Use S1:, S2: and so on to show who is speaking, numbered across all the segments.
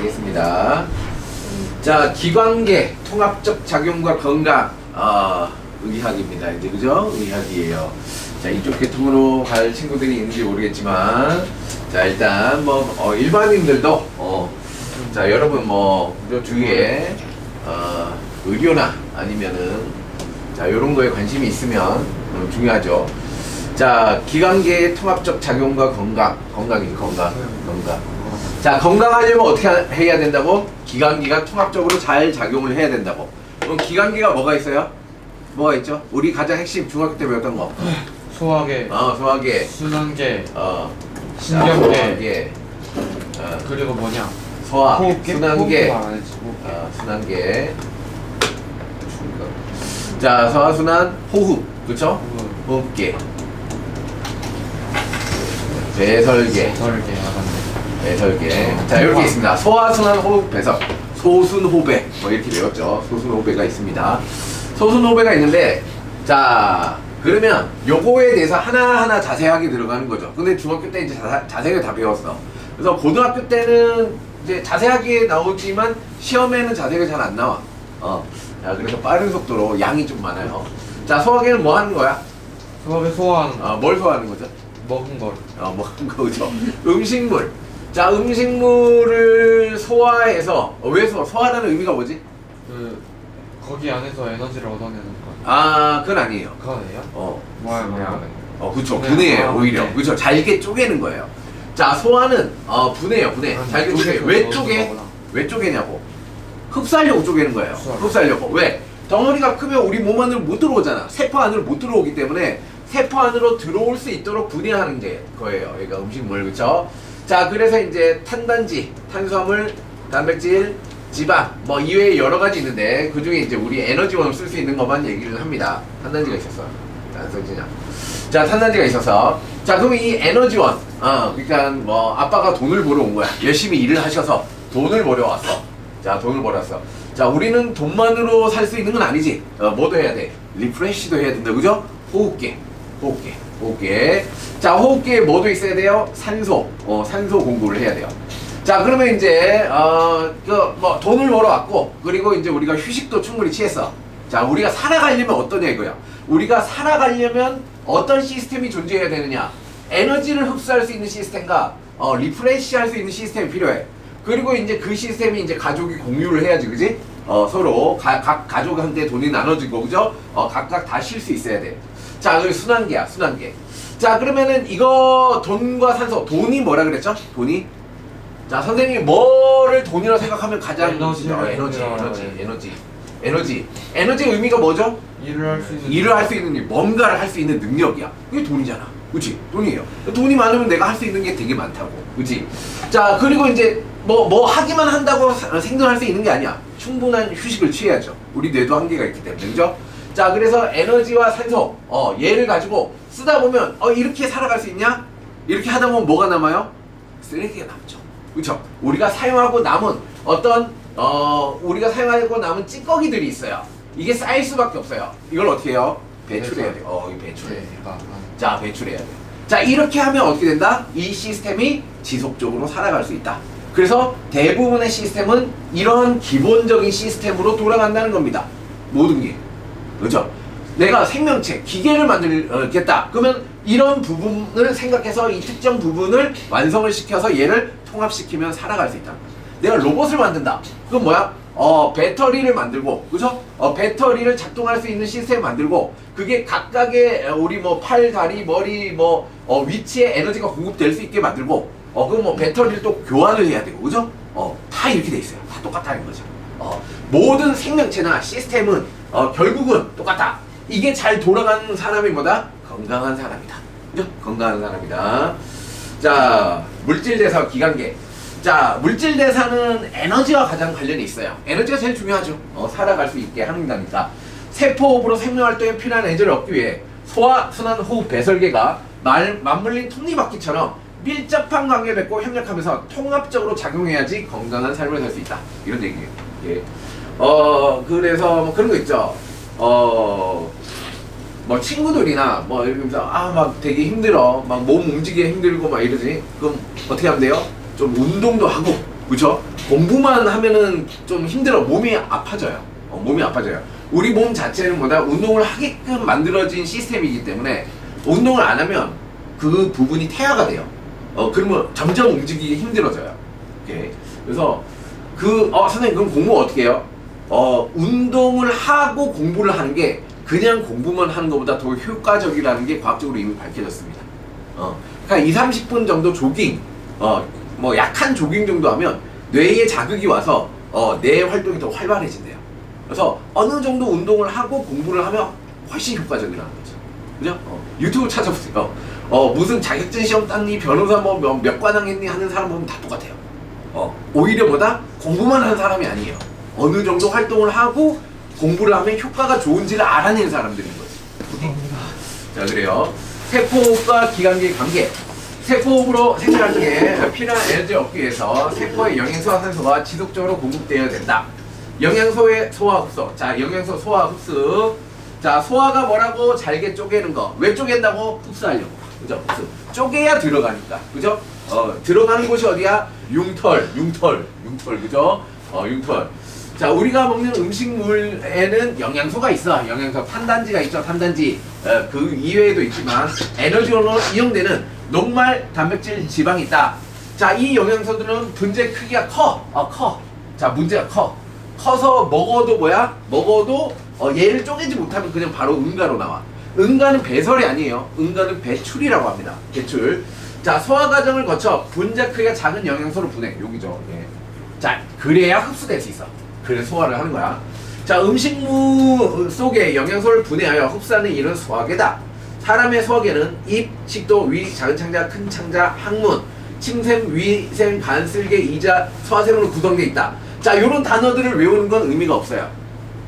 S1: 알겠습니다. 자, 기관계 통합적 작용과 건강, 의학입니다. 이제 그죠? 의학이에요. 자, 이쪽 계통으로 갈 친구들이 있는지 모르겠지만, 자, 일단 뭐 일반인들도 자, 여러분 뭐 주위에 의료나 아니면은 자, 요런 거에 관심이 있으면 중요하죠. 자, 기관계의 통합적 작용과 건강이죠. 건강. 자, 건강하려면 어떻게 해야 된다고? 기관계가 통합적으로 잘 작용을 해야 된다고. 그럼 기관계가 뭐가 있어요? 뭐가 있죠? 우리 가장 핵심 중학교 때 배웠던 거.
S2: 소화계,
S1: 소화계,
S2: 순환계,
S1: 신경계,
S2: 그리고 뭐냐?
S1: 소화,
S2: 호흡계?
S1: 순환계,
S2: 호흡계 안 했지, 호흡계.
S1: 순환계. 자, 소화, 순환, 호흡, 그렇죠? 호흡계, 배설계,
S2: 설계, 맞네.
S1: 배설계. 자, 이렇게 있습니다. 소화, 순환, 호흡, 배설. 소순호배, 뭐 이렇게 배웠죠. 소순호배가 있습니다. 소순호배가 있는데, 자, 그러면 요거에 대해서 하나하나 자세하게 들어가는 거죠. 근데 중학교 때 이제 자세하게 다 배웠어. 그래서 고등학교 때는 이제 자세하게 나오지만 시험에는 자세하게 잘 안 나와. 자, 그래서 빠른 속도로 양이 좀 많아요. 자, 소화계는 뭐 하는 거야?
S2: 소화계 소화하는
S1: 뭘 소화하는 거죠?
S2: 먹은 걸.
S1: 먹은 거죠. 음식물. 자, 음식물을 소화해서 왜 소화라는 의미가 뭐지?
S2: 거기 안에서 에너지를 얻어내는 거.
S1: 그건 아니에요.
S2: 그거예요? 뭐야?
S1: 그쵸.
S2: 분해.
S1: 분해예요, 오히려.
S2: 네.
S1: 그쵸. 잘게 쪼개는 거예요. 자, 소화는, 분해예요, 분해. 잘게 쪼개. 왜 쪼개? 왜 쪼개냐고. 흡수하려고 쪼개는 거예요. 흡수하려고. 왜? 덩어리가 크면 우리 몸 안으로 못 들어오잖아. 세포 안으로 못 들어오기 때문에 세포 안으로 들어올 수 있도록 분해하는 게 거예요. 그러니까 음식물, 그쵸? 자, 그래서 이제 탄단지, 탄수화물, 단백질, 지방, 뭐 이외에 여러 가지 있는데 그 중에 이제 우리 에너지원을 쓸 수 있는 것만 얘기를 합니다. 탄단지가 있었어. 자, 탄단지가 있어서. 자, 그럼 이 에너지원, 그러니까 뭐 아빠가 돈을 벌어 온 거야. 열심히 일을 하셔서 돈을 벌어 왔어. 자, 돈을 벌었어. 자, 우리는 돈만으로 살 수 있는 건 아니지. 뭐도 해야 돼? 리프레시도 해야 된다, 그죠? 호흡계. 자, 호흡계에 뭐도 있어야 돼요? 산소. 산소 공급을 해야 돼요. 자, 그러면 이제 뭐 돈을 벌어왔고, 그리고 이제 우리가 휴식도 충분히 취했어. 자, 우리가 살아가려면 어떠냐 이거야. 우리가 살아가려면 어떤 시스템이 존재해야 되느냐? 에너지를 흡수할 수 있는 시스템과 리프레시 할 수 있는 시스템이 필요해. 그리고 이제 그 시스템이 이제 가족이 공유를 해야지, 그지? 서로 각 가족한테 돈이 나눠지고, 그죠? 각각 다 쉴 수 있어야 돼. 자, 그리고 순환계야, 순환계. 자, 그러면은 이거 돈과 산소, 돈이 뭐라 그랬죠? 돈이? 자, 선생님이 뭐를 돈이라고 생각하면 가장 에너지의 의미가 뭐죠? 일을 할 수 있는 뭔가를 할 수 있는 능력이야. 그게 돈이잖아. 그치? 돈이에요. 돈이 많으면 내가 할 수 있는 게 되게 많다고. 그치? 자, 그리고 이제 뭐 하기만 한다고 생존할 수 있는 게 아니야. 충분한 휴식을 취해야죠. 우리 뇌도 한계가 있기 때문에. 그죠? 자, 그래서 에너지와 산소, 얘를 가지고 쓰다 보면 이렇게 살아갈 수 있냐? 이렇게 하다 보면 뭐가 남아요? 쓰레기가 남죠. 그렇죠? 우리가 사용하고 남은 우리가 사용하고 남은 찌꺼기들이 있어요. 이게 쌓일 수밖에 없어요. 이걸 어떻게 해요? 배출해야 돼요. 이거 배출해야 돼요. 자, 배출해야 돼요. 자, 이렇게 하면 어떻게 된다? 이 시스템이 지속적으로 살아갈 수 있다. 그래서 대부분의 시스템은 이런 기본적인 시스템으로 돌아간다는 겁니다. 모든 게. 그렇죠? 내가 생명체, 기계를 만들겠다. 그러면 이런 부분을 생각해서 이 특정 부분을 완성을 시켜서 얘를 통합시키면 살아갈 수 있다. 내가 로봇을 만든다. 그건 뭐야? 배터리를 만들고, 그죠? 배터리를 작동할 수 있는 시스템을 만들고, 그게 각각의 우리 뭐 팔, 다리, 머리, 위치에 에너지가 공급될 수 있게 만들고, 그럼 뭐 배터리를 또 교환을 해야 되고, 그죠? 다 이렇게 돼 있어요. 다 똑같다는 거죠. 모든 생명체나 시스템은 결국은 똑같다. 이게 잘 돌아가는 사람이 뭐다? 건강한 사람이다. 그죠? 건강한 사람이다. 자, 물질대사 기관계. 자, 물질대사는 에너지와 가장 관련이 있어요. 에너지가 제일 중요하죠. 살아갈 수 있게 합니다니까. 세포업으로 생명활동에 필요한 에너지를 얻기 위해 소화, 순환, 호흡, 배설계가 맞물린 톱니바퀴처럼 밀접한 관계를 맺고 협력하면서 통합적으로 작용해야지 건강한 삶을 살 수 있다. 이런 얘기예요. 예. 그래서 뭐 그런 거 있죠. 뭐 친구들이나 뭐 이러면서 막 되게 힘들어, 막 몸 움직이기 힘들고 막 이러지. 그럼 어떻게 하면 돼요? 좀 운동도 하고 그쵸? 공부만 하면은 좀 힘들어. 몸이 아파져요. 몸이 아파져요. 우리 몸 자체는 뭐다? 운동을 하게끔 만들어진 시스템이기 때문에 운동을 안 하면 그 부분이 태아가 돼요. 그러면 점점 움직이기 힘들어져요. 오케이. 그래서 선생님 그럼 공부 어떻게 해요? 운동을 하고 공부를 하는 게 그냥 공부만 하는 것보다 더 효과적이라는 게 과학적으로 이미 밝혀졌습니다. 그러니까 2, 30분 정도 조깅, 뭐 약한 조깅 정도 하면 뇌에 자극이 와서 뇌 활동이 더 활발해진대요. 그래서 어느 정도 운동을 하고 공부를 하면 훨씬 효과적이라는 거죠. 그죠? 유튜브 찾아보세요. 무슨 자격증 시험 땄니, 변호사 뭐 몇 관왕 했니 하는 사람 보면 다 똑같아요. 오히려 뭐다? 공부만 하는 사람이 아니에요. 어느 정도 활동을 하고 공부를 하면 효과가 좋은지를 알아낸 사람들인 거지. 자, 그래요. 세포호흡과 기관기의 관계. 세포호흡으로 생활할 때 필요한 에너지를 얻기 위해서 세포의 영양소와 산소가 지속적으로 공급되어야 된다. 영양소의 소화 흡수. 자, 영양소 소화 흡수. 자, 소화가 뭐라고? 잘게 쪼개는 거. 왜 쪼갠다고? 흡수하려고. 그죠? 흡수. 쪼개야 들어가니까. 그죠? 들어가는 곳이 어디야? 융털. 그죠? 융털. 자, 우리가 먹는 음식물에는 영양소가 있어. 영양소. 탄단지가 있죠. 탄단지. 그 이외에도 있지만 에너지원으로 이용되는 녹말, 단백질, 지방이 있다. 자, 이 영양소들은 분자 크기가 커. 자, 문제가 커서 먹어도 뭐야? 먹어도 얘를 쪼개지 못하면 그냥 바로 응가로 나와. 응가는 배설이 아니에요. 응가는 배출이라고 합니다. 배출. 자, 소화 과정을 거쳐 분자 크기가 작은 영양소로 분해. 여기죠. 예. 자, 그래야 흡수될 수 있어. 그래서 소화를 하는 거야. 자, 음식물 속에 영양소를 분해하여 흡수하는 일은 소화계다. 사람의 소화계는 입, 식도, 위, 작은 창자, 큰 창자, 항문, 침샘, 위샘, 간, 쓸개, 이자, 소화샘으로 구성되어 있다. 자, 요런 단어들을 외우는 건 의미가 없어요.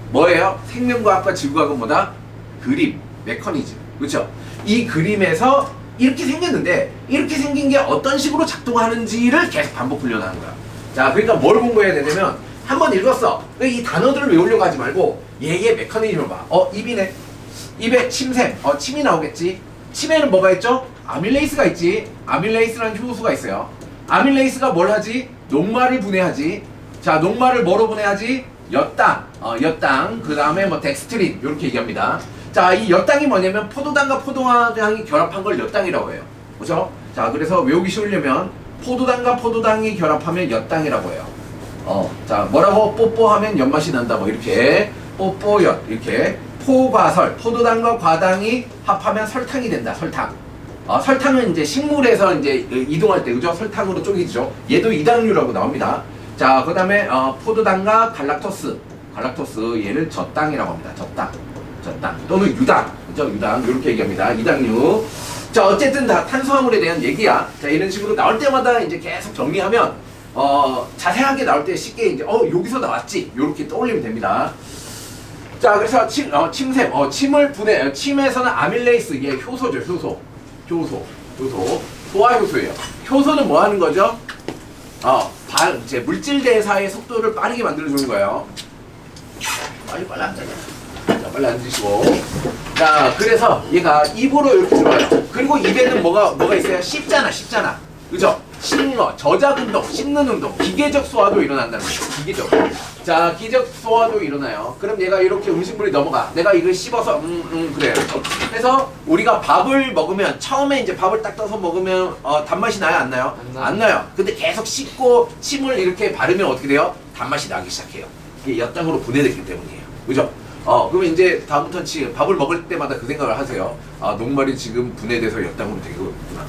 S1: 뭐예요? 생명과학과 지구과학은 뭐다? 그림, 메커니즘. 그렇죠? 이 그림에서 이렇게 생겼는데 이렇게 생긴 게 어떤 식으로 작동하는지를 계속 반복 훈련하는 거야. 자, 그러니까 뭘 공부해야 되냐면 한번 읽었어. 이 단어들을 외우려고 하지 말고 얘의 메커니즘을 봐. 입이네. 입에 침샘. 침이 나오겠지. 침에는 뭐가 있죠? 아밀레이스가 있지. 아밀레이스라는 효소가 있어요. 아밀레이스가 뭘 하지? 녹말을 분해하지. 자, 녹말을 뭐로 분해하지? 엿당. 그 다음에 뭐 덱스트린. 이렇게 얘기합니다. 자, 이 엿당이 뭐냐면 포도당과 포도당이 결합한 걸 엿당이라고 해요. 그죠? 자, 그래서 외우기 쉬우려면 포도당과 포도당이 결합하면 엿당이라고 해요. 자, 뭐라고? 뽀뽀하면 엿맛이 난다. 뭐 이렇게 뽀뽀엿 이렇게. 포과설, 포도당과 과당이 합하면 설탕이 된다. 설탕. 설탕은 이제 식물에서 이제 이동할 때, 그죠? 설탕으로 쪼개지죠. 얘도 이당류라고 나옵니다. 자, 그 다음에 포도당과 갈락토스, 얘를 젖당이라고 합니다. 젖당 또는 유당, 그죠? 유당 이렇게 얘기합니다. 이당류. 자, 어쨌든 다 탄수화물에 대한 얘기야. 자, 이런 식으로 나올 때마다 이제 계속 정리하면 자세하게 나올 때 쉽게 이제 여기서 나왔지. 이렇게 떠올리면 됩니다. 자, 그래서 침샘, 침을 분해, 침에서는 아밀레이스, 이게 효소죠, 효소. 소화 효소예요. 효소는 뭐 하는 거죠? 이제 물질 대사의 속도를 빠르게 만들어주는 거예요. 빨리 앉아요. 자, 빨리 앉으시고. 자, 그래서 얘가 입으로 이렇게 들어가요. 그리고 입에는 뭐가 있어요? 씹잖아. 그죠? 씹는 거, 저작 운동, 씹는 운동, 기계적 소화도 일어난다는 거죠. 기계적. 자, 기계적 소화도 일어나요. 그럼 얘가 이렇게 음식물이 넘어가. 내가 이걸 씹어서, 그래요. 그래서 우리가 밥을 먹으면, 처음에 이제 밥을 딱 떠서 먹으면, 단맛이 나요? 안 나요? 안 나요. 근데 계속 씹고, 침을 이렇게 바르면 어떻게 돼요? 단맛이 나기 시작해요. 이게 엿당으로 분해됐기 때문이에요. 그죠? 그러면 이제 다음부터는 밥을 먹을 때마다 그 생각을 하세요. 녹말이 지금 분해돼서 엿당으로 되고 있구나.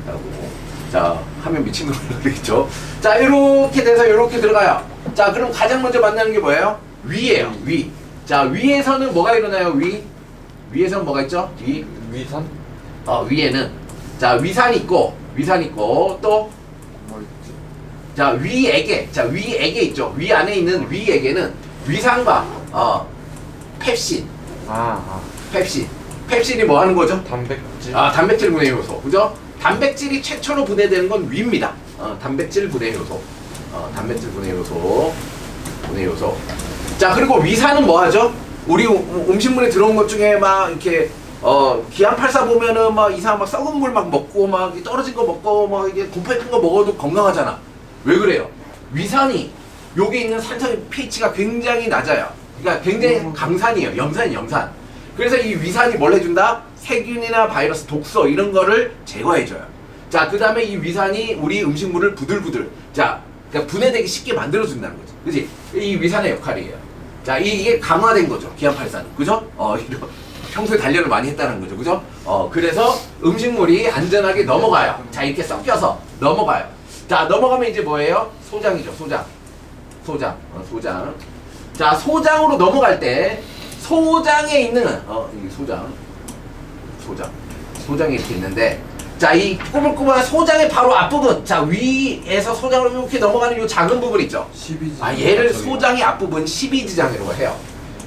S1: 라고. 자, 하면 미친놈이라고 그러겠죠. 자, 이렇게 돼서 이렇게 들어가요. 자, 그럼 가장 먼저 만나는 게 뭐예요? 위예요. 위. 자, 위에서는 뭐가 일어나요? 위에서는 뭐가 있죠?
S2: 위산?
S1: 위에는 자, 위산이 있고 또
S2: 뭐 있지?
S1: 자, 위에게. 자, 위에게 있죠. 위 안에 있는 위에게는 위산과 펩신. 펩신이 뭐 하는 거죠?
S2: 단백질.
S1: 단백질 분해 효소. 그죠? 단백질이 최초로 분해되는 건 위입니다. 단백질 분해 효소. 분해 효소. 자, 그리고 위산은 뭐 하죠? 우리 음식물에 들어온 것 중에 막 이렇게 기안84 보면은 막 이상한 막 썩은 물 막 먹고 막 떨어진 거 먹고 막 이게 곰팡이 큰 거 먹어도 건강하잖아. 왜 그래요? 위산이 여기 있는 산성의 pH가 굉장히 낮아요. 그러니까 굉장히 강산이에요. 염산이 염산. 그래서 이 위산이 뭘 해준다? 세균이나 바이러스, 독소 이런 거를 제거해줘요. 자, 그 다음에 이 위산이 우리 음식물을 부들부들, 자, 그러니까 분해되기 쉽게 만들어준다는 거죠. 그지? 이 위산의 역할이에요. 자, 이게 강화된 거죠. 기안팔사는. 그죠? 이런, 평소에 단련을 많이 했다는 거죠. 그죠? 그래서 음식물이 안전하게 넘어가요. 자, 이렇게 섞여서 넘어가요. 자, 넘어가면 이제 뭐예요? 소장이죠. 소장. 소장. 소장. 자, 소장으로 넘어갈 때, 소장에 있는, 이 소장. 소장이 이렇게 있는데, 자, 이 꾸물꾸물한 소장의 바로 앞부분. 자, 위에서 소장으로 이렇게 넘어가는 이 작은 부분 있죠?
S2: 12지장.
S1: 얘를 소장의 앞부분 12지장이라고 해요.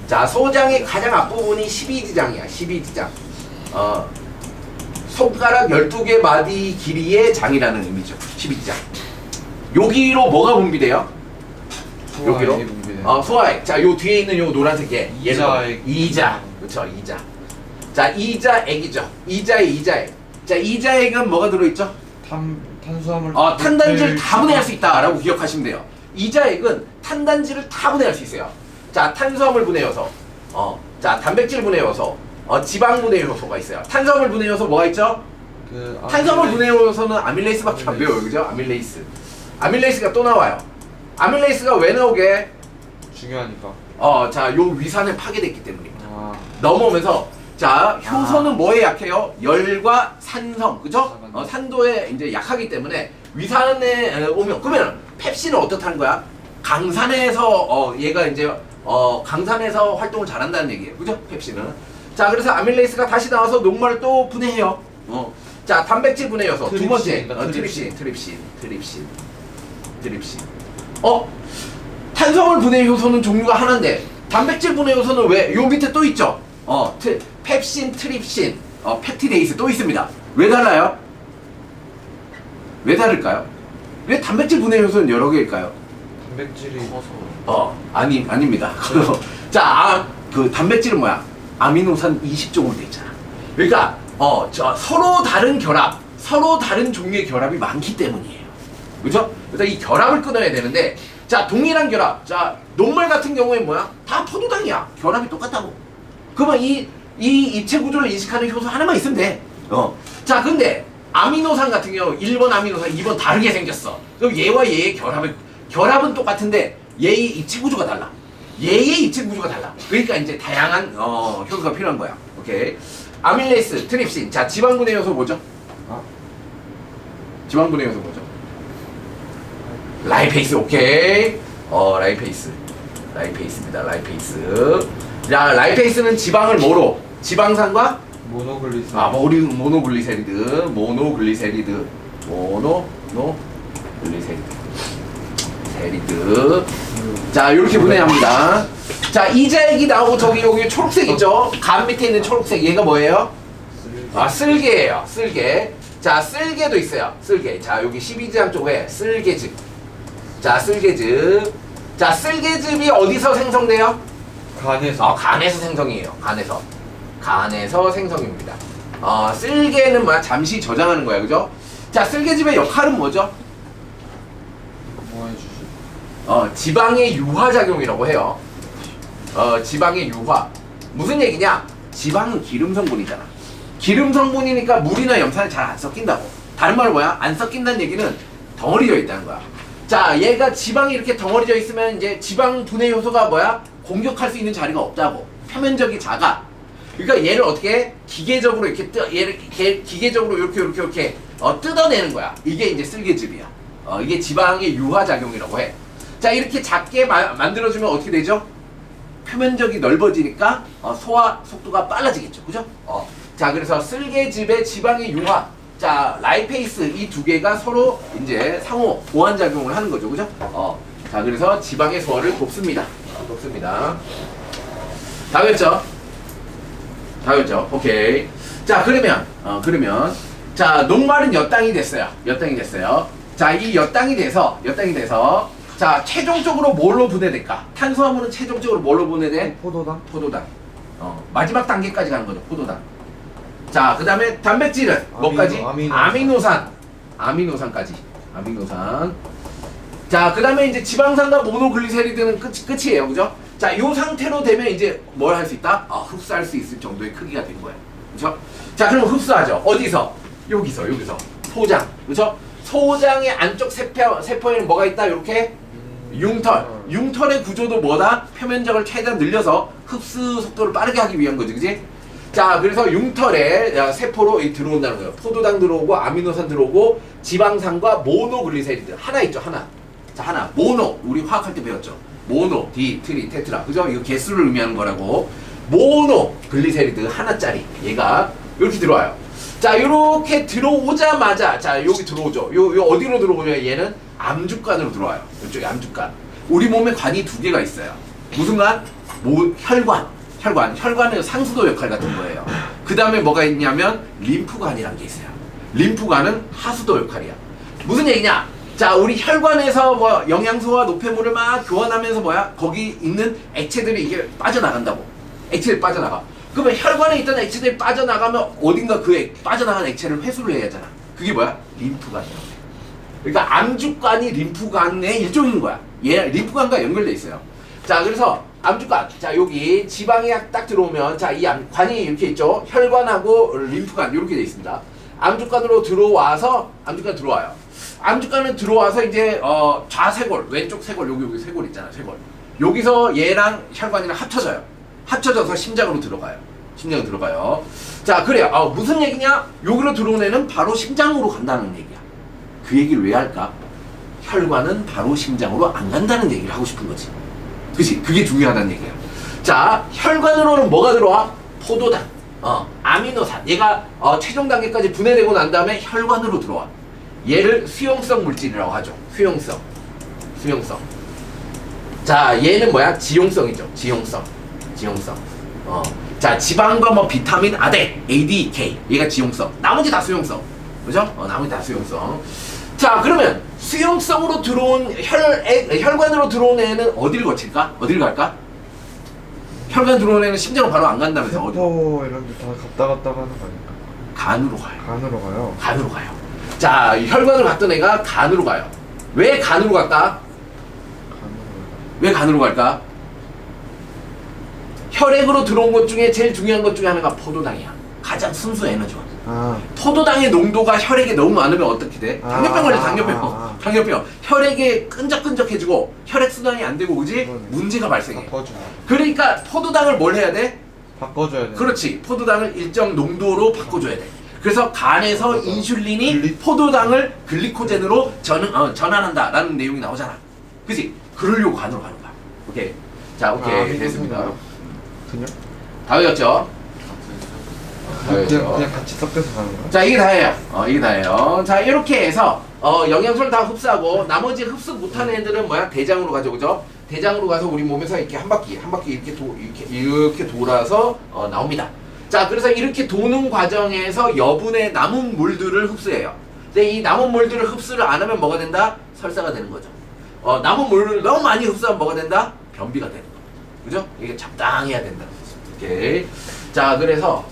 S1: 자, 소장의 가장 앞부분이 12지장이야. 12지장. 손가락 12개 마디 길이의 장이라는 의미죠. 12지장. 여기로 뭐가 분비돼요? 여기로? 소화액. 자, 요 뒤에 있는 요 노란색 게
S2: 이자액.
S1: 이자. 그쵸, 이자. 자, 이자액이죠. 이자액. 자, 이자액은 뭐가 들어있죠?
S2: 탄수화물.
S1: 탄단지를 다 분해할 수 있다라고 기억하시면 돼요. 이자액은 탄단지를 다 분해할 수 있어요. 자, 탄수화물 분해 요소. 자, 단백질 분해 요소. 지방 분해 요소가 있어요. 탄수화물 분해 요소 뭐가 있죠? 탄수화물 분해 요소는 아밀레이스밖에 안 배워요. 그죠? 아밀레이스. 아밀레이스가 또 나와요. 아밀레이스가 왜 나오게?
S2: 중요하니까.
S1: 자, 요 위산에 파괴됐기 때문입니다. 넘어오면서 자, 효소는 뭐에 약해요? 열과 산성, 그죠? 산도에 이제 약하기 때문에 위산에 오면, 그러면 펩신은 어떻다는 거야? 강산에서 얘가 이제 강산에서 활동을 잘한다는 얘기예요, 그죠? 펩신은. 자, 그래서 아밀레이스가 다시 나와서 녹말을 또 분해해요. 자, 단백질 분해 요소 두 번째, 트립신. 탄수화물 분해 요소는 종류가 하나인데 단백질 분해 요소는 왜? 요 밑에 또 있죠. 펩신, 트립신, 펩티데이스 또 있습니다. 왜 달라요? 왜 다를까요? 왜 단백질 분해 요소는 여러 개일까요?
S2: 단백질이
S1: 아닙니다. 자, 그 단백질은 뭐야? 아미노산 20종으로 돼 있잖아. 그러니까 서로 다른 결합, 서로 다른 종류의 결합이 많기 때문이에요. 그죠? 그래서 이 결합을 끊어야 되는데, 자, 동일한 결합. 자, 녹말 같은 경우에 뭐야? 다 포도당이야. 결합이 똑같다고. 그러면 이 입체 구조를 인식하는 효소 하나만 있으면 돼. 자, 근데 아미노산 같은 경우 1번 아미노산, 2번 다르게 생겼어. 그럼 얘와 얘의 결합은 똑같은데 얘의 입체 구조가 달라. 얘의 입체 구조가 달라. 그러니까 이제 다양한 효소가 필요한 거야. 오케이. 아밀레이스, 트립신. 자, 지방분해 요소 뭐죠? 지방분해 요소 뭐죠? 라이페이스. 오케이. 라이페이스입니다. 라이페이스. 자, 라이페이스는 지방을 뭐로? 지방산과
S2: 모노글리세리드.
S1: 모노글리세리드. 자, 이렇게 분해합니다. 자, 이자액이 나오고 여기 초록색 있죠? 간 밑에 있는 초록색. 얘가 뭐예요? 쓸개예요. 쓸개. 자, 쓸개도 있어요. 쓸개. 자, 여기 12지장 쪽에 쓸개즙. 자, 쓸개즙. 자, 쓸개즙이 어디서 생성돼요?
S2: 간에서.
S1: 간에서 생성이에요. 간에서 생성입니다. 쓸개는 뭐야? 잠시 저장하는 거야. 그죠? 자, 쓸개즙의 역할은 뭐죠?
S2: 뭐 해주지?
S1: 지방의 유화작용이라고 해요. 지방의 유화. 무슨 얘기냐? 지방은 기름 성분이잖아. 기름 성분이니까 물이나 염산이 잘 안 섞인다고. 다른 말로 뭐야? 안 섞인다는 얘기는 덩어리져 있다는 거야. 자, 얘가 지방이 이렇게 덩어리져 있으면 이제 지방 분해 요소가 뭐야? 공격할 수 있는 자리가 없다고. 표면적이 작아. 그러니까 얘를 어떻게 기계적으로 이렇게 기계적으로 이렇게 뜯어내는 거야. 이게 이제 쓸개즙이야. 이게 지방의 유화작용이라고 해. 자, 이렇게 작게 만들어주면 어떻게 되죠? 표면적이 넓어지니까 소화 속도가 빨라지겠죠. 그죠? 자, 그래서 쓸개즙의 지방의 유화. 자, 라이페이스 이 두 개가 서로 이제 상호 보완작용을 하는 거죠. 그죠? 자, 그래서 지방의 소화를 돕습니다. 다 됐죠? 오케이. 자, 그러면 자, 녹말은 엿당이 됐어요. 자, 이 엿당이 돼서 자, 최종적으로 뭘로 분해될까? 탄수화물은 최종적으로 뭘로 분해돼?
S2: 포도당.
S1: 마지막 단계까지 가는 거죠. 포도당. 자, 그 다음에 단백질은 뭐까지?
S2: 아미노산.
S1: 아미노산까지. 자, 그 다음에 이제 지방산과 모노글리세리드는 끝이에요. 그죠? 자, 요 상태로 되면 이제 뭘 할 수 있다? 흡수할 수 있을 정도의 크기가 된 거예요. 그죠? 자, 그럼 흡수하죠. 어디서? 여기서. 소장. 그죠? 소장의 안쪽 세포에는 뭐가 있다? 이렇게 융털. 융털의 구조도 뭐다? 표면적을 최대한 늘려서 흡수 속도를 빠르게 하기 위한 거지. 그지? 자, 그래서 융털에 세포로 들어온다는 거예요. 포도당 들어오고, 아미노산 들어오고, 지방산과 모노글리세리드. 하나 있죠, 하나. 자, 하나. 모노. 우리 화학할 때 배웠죠. 모노, 디, 트리, 테트라. 그죠? 이거 개수를 의미하는 거라고. 모노글리세리드 하나짜리. 얘가 이렇게 들어와요. 자, 요렇게 들어오자마자, 자, 여기 들어오죠. 요 어디로 들어오냐? 얘는 암주관으로 들어와요. 이쪽에 암주관. 우리 몸에 관이 두 개가 있어요. 무슨 관? 혈관. 혈관은 상수도 역할 같은 거예요. 그 다음에 뭐가 있냐면 림프관이라는 게 있어요. 림프관은 하수도 역할이야. 무슨 얘기냐? 자, 우리 혈관에서 뭐 영양소와 노폐물을 막 교환하면서 거기 있는 액체들이 이게 빠져나간다고. 액체들이 빠져나가. 그러면 혈관에 있던 액체들이 빠져나가면 어딘가 빠져나간 액체를 회수를 해야 하잖아. 그게 뭐야? 림프관이야. 그러니까 암주관이 림프관의 일종인 거야. 얘 림프관과 연결돼 있어요. 자, 그래서 암주관. 자, 여기 지방이 딱 들어오면, 자, 이 관이 이렇게 있죠. 혈관하고 림프관 이렇게 돼 있습니다. 암주관으로 들어와서 암주관 들어와요. 암주관은 들어와서 이제 좌쇄골, 왼쪽 쇄골, 여기 쇄골 있잖아. 쇄골. 여기서 얘랑 혈관이랑 합쳐져요. 합쳐져서 심장으로 들어가요. 자, 그래요. 무슨 얘기냐? 여기로 들어온 애는 바로 심장으로 간다는 얘기야. 그 얘기를 왜 할까? 혈관은 바로 심장으로 안 간다는 얘기를 하고 싶은 거지. 그치? 그게 중요하다는 얘기야. 자, 혈관으로는 뭐가 들어와? 포도당, 아미노산. 얘가 최종 단계까지 분해되고 난 다음에 혈관으로 들어와. 얘를 수용성 물질이라고 하죠. 수용성. 자, 얘는 뭐야? 지용성이죠. 지용성. 자, 지방과 뭐 비타민, 아데, AD, K. 얘가 지용성. 나머지 다 수용성. 그죠? 나머지 다 수용성. 자, 그러면 수용성으로 들어온 혈관으로 들어온 애는 어디를 거칠까? 어디를 갈까? 혈관 들어온 애는 심장으로 바로 안 간다면서 어디?
S2: 세포 이런 데 다 갔다 하는 거 아닐까?
S1: 간으로 가요.
S2: 간으로 가요.
S1: 자, 혈관을 갔던 애가 간으로 가요. 왜 간으로 갈까? 왜 간으로 갈까? 혈액으로 들어온 것 중에 제일 중요한 것 중에 하나가 포도당이야. 가장 순수 에너지원. 포도당의 농도가 혈액에 너무 많으면 어떻게 돼? 당뇨병 걸려. 당뇨병. 혈액이 끈적끈적해지고 혈액순환이 안 되고, 그지? 문제가 발생해.
S2: 바꿔줘야
S1: 그러니까 포도당을 뭘 해야 돼?
S2: 바꿔줘야 돼.
S1: 그렇지. 포도당을 일정 농도로 바꿔줘야 돼. 그래서 간에서 인슐린이 포도당을 글리코젠으로 전환한다라는 내용이 나오잖아. 그치? 그러려고 간으로 가는 거야. 오케이. 자, 오케이. 됐습니다.
S2: 그냥?
S1: 다 외웠죠?
S2: 그냥 같이 섞여서 가는 거야?
S1: 자, 이게 다예요. 이게 다예요. 자, 이렇게 해서 영양소를 다 흡수하고 나머지 흡수 못하는 애들은 뭐야? 대장으로 가죠, 그죠? 대장으로 가서 우리 몸에서 이렇게 한 바퀴 이렇게 돌아서 나옵니다. 자, 그래서 이렇게 도는 과정에서 여분의 남은 물들을 흡수해요. 근데 이 남은 물들을 흡수를 안 하면 뭐가 된다? 설사가 되는 거죠. 남은 물을 너무 많이 흡수하면 뭐가 된다? 변비가 되는 거. 그죠? 이게 적당해야 된다. 오케이. 자, 그래서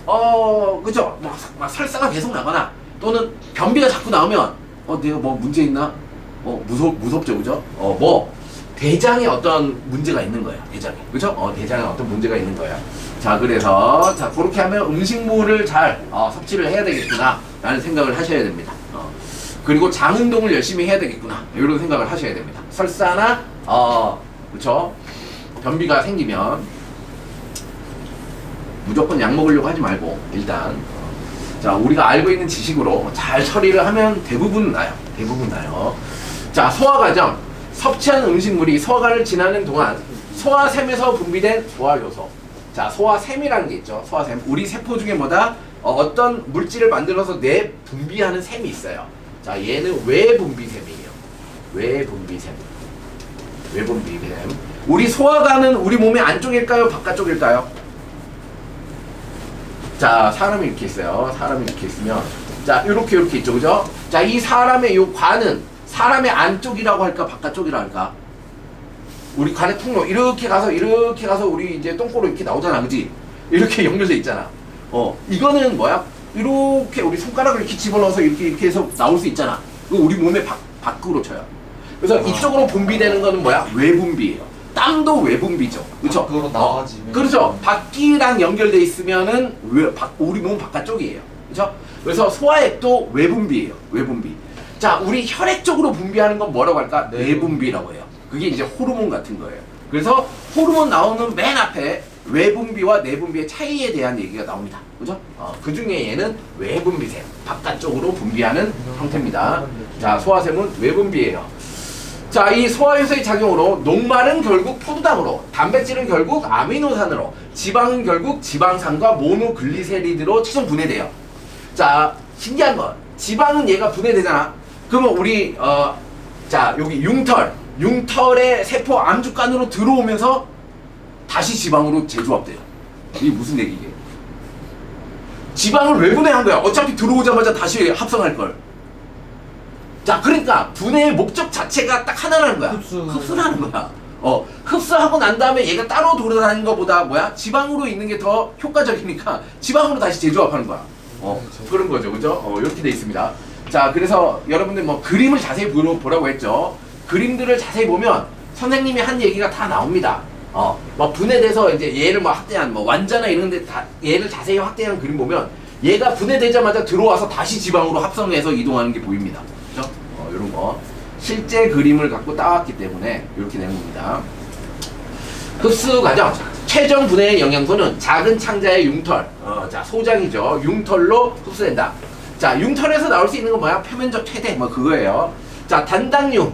S1: 그죠? 막 설사가 계속 나거나 또는 변비가 자꾸 나오면 내가 뭐 문제 있나? 무섭죠, 그죠? 대장에 어떤 문제가 있는 거야. 대장에. 그죠? 대장에 어떤 문제가 있는 거야. 자, 그래서 그렇게 하면 음식물을 잘 섭취를 해야 되겠구나 라는 생각을 하셔야 됩니다. 그리고 장 운동을 열심히 해야 되겠구나 이런 생각을 하셔야 됩니다. 설사나 그쵸? 변비가 생기면 무조건 약 먹으려고 하지 말고 일단 자, 우리가 알고 있는 지식으로 잘 처리를 하면 대부분 나요. 자, 소화 과정. 섭취한 음식물이 소화관을 지나는 동안 소화샘에서 분비된 조화효소. 자, 소화샘이라는 게 있죠. 소화샘. 우리 세포 중에 뭐다? 어떤 물질을 만들어서 분비하는 샘이 있어요. 자, 얘는 외분비샘이에요. 외분비샘. 우리 소화관은 우리 몸의 안쪽일까요? 바깥쪽일까요? 자, 사람이 이렇게 있어요. 사람이 이렇게 있으면 자, 이렇게 있죠. 그죠? 자, 이 사람의 요 관은 사람의 안쪽이라고 할까? 바깥쪽이라고 할까? 우리 관의 통로 이렇게 가서 우리 이제 똥꼬로 이렇게 나오잖아. 그지? 이렇게 연결돼 있잖아. 이거는 뭐야? 이렇게 우리 손가락을 이렇게 집어넣어서 이렇게 해서 나올 수 있잖아. 그거 우리 몸의 밖으로 쳐요. 그래서 이쪽으로 분비되는 거는 뭐야? 외분비예요. 땀도 외분비죠. 그렇죠?
S2: 밖으로 나와지면.
S1: 그렇죠. 바퀴랑 연결돼 있으면은 우리 몸 바깥쪽이에요. 그렇죠? 그래서 소화액도 외분비예요. 외분비. 자, 우리 혈액 쪽으로 분비하는 건 뭐라고 할까? 내분비라고 해요. 그게 이제 호르몬 같은 거예요. 그래서 호르몬 나오는 맨 앞에 외분비와 내분비의 차이에 대한 얘기가 나옵니다. 그죠? 그 중에 얘는 외분비샘, 바깥쪽으로 분비하는 형태입니다. 자, 소화샘은 외분비예요. 자, 이 소화효소의 작용으로 녹말은 결국 포도당으로, 단백질은 결국 아미노산으로, 지방은 결국 지방산과 모노글리세리드로 최종 분해돼요. 자, 신기한 건 지방은 얘가 분해되잖아. 그러면 우리 자, 여기 융털의 세포 암주간으로 들어오면서 다시 지방으로 재조합돼요. 이게 무슨 얘기게? 지방을 왜 분해한 거야? 어차피 들어오자마자 다시 합성할 걸. 자, 그러니까 분해의 목적 자체가 딱 하나라는 거야. 흡수라는 거야. 흡수하고 난 다음에 얘가 따로 돌아다니는 것보다 뭐야? 지방으로 있는 게 더 효과적이니까 지방으로 다시 재조합하는 거야. 그런 거죠, 그죠? 이렇게 돼 있습니다. 자, 그래서 여러분들 뭐 그림을 자세히 보라고 했죠. 그림들을 자세히 보면 선생님이 한 얘기가 다 나옵니다. 뭐 분해돼서 이제 얘를 뭐 확대한 뭐 완자나 이런데 다 얘를 자세히 확대한 그림 보면 얘가 분해되자마자 들어와서 다시 지방으로 합성해서 이동하는 게 보입니다. 그죠? 이런 거 실제 그림을 갖고 따왔기 때문에 이렇게 되는 겁니다. 흡수 과정 최종 분해의 영양소는 작은 창자의 융털, 자 소장이죠. 융털로 흡수된다. 자, 융털에서 나올 수 있는 건 뭐야? 표면적 최대 뭐 그거예요. 자, 단당류,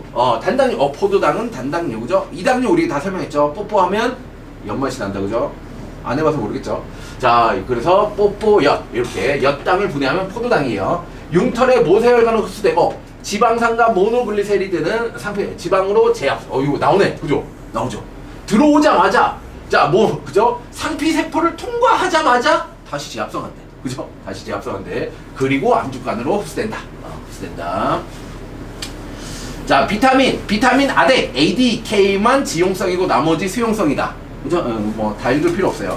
S1: 포도당은 단당류, 그죠? 이당류 우리 다 설명했죠. 뽀뽀하면 엿맛이 난다, 그죠? 안 해봐서 모르겠죠. 자, 그래서 뽀뽀엿 이렇게 엿당을 분해하면 포도당이에요. 융털의 모세혈관으로 흡수되고 지방산과 모노글리세리드는 상피 지방으로 제압. 이거 나오네, 그죠? 나오죠. 들어오자마자 그죠? 상피세포를 통과하자마자 다시 재합성한대, 그죠? 다시 재합성한대. 그리고 암주간으로 흡수된다. 흡수된다. 자, 비타민 아데 ADK만 지용성이고 나머지 수용성이다. 그죠? 뭐 다 읽을 필요 없어요.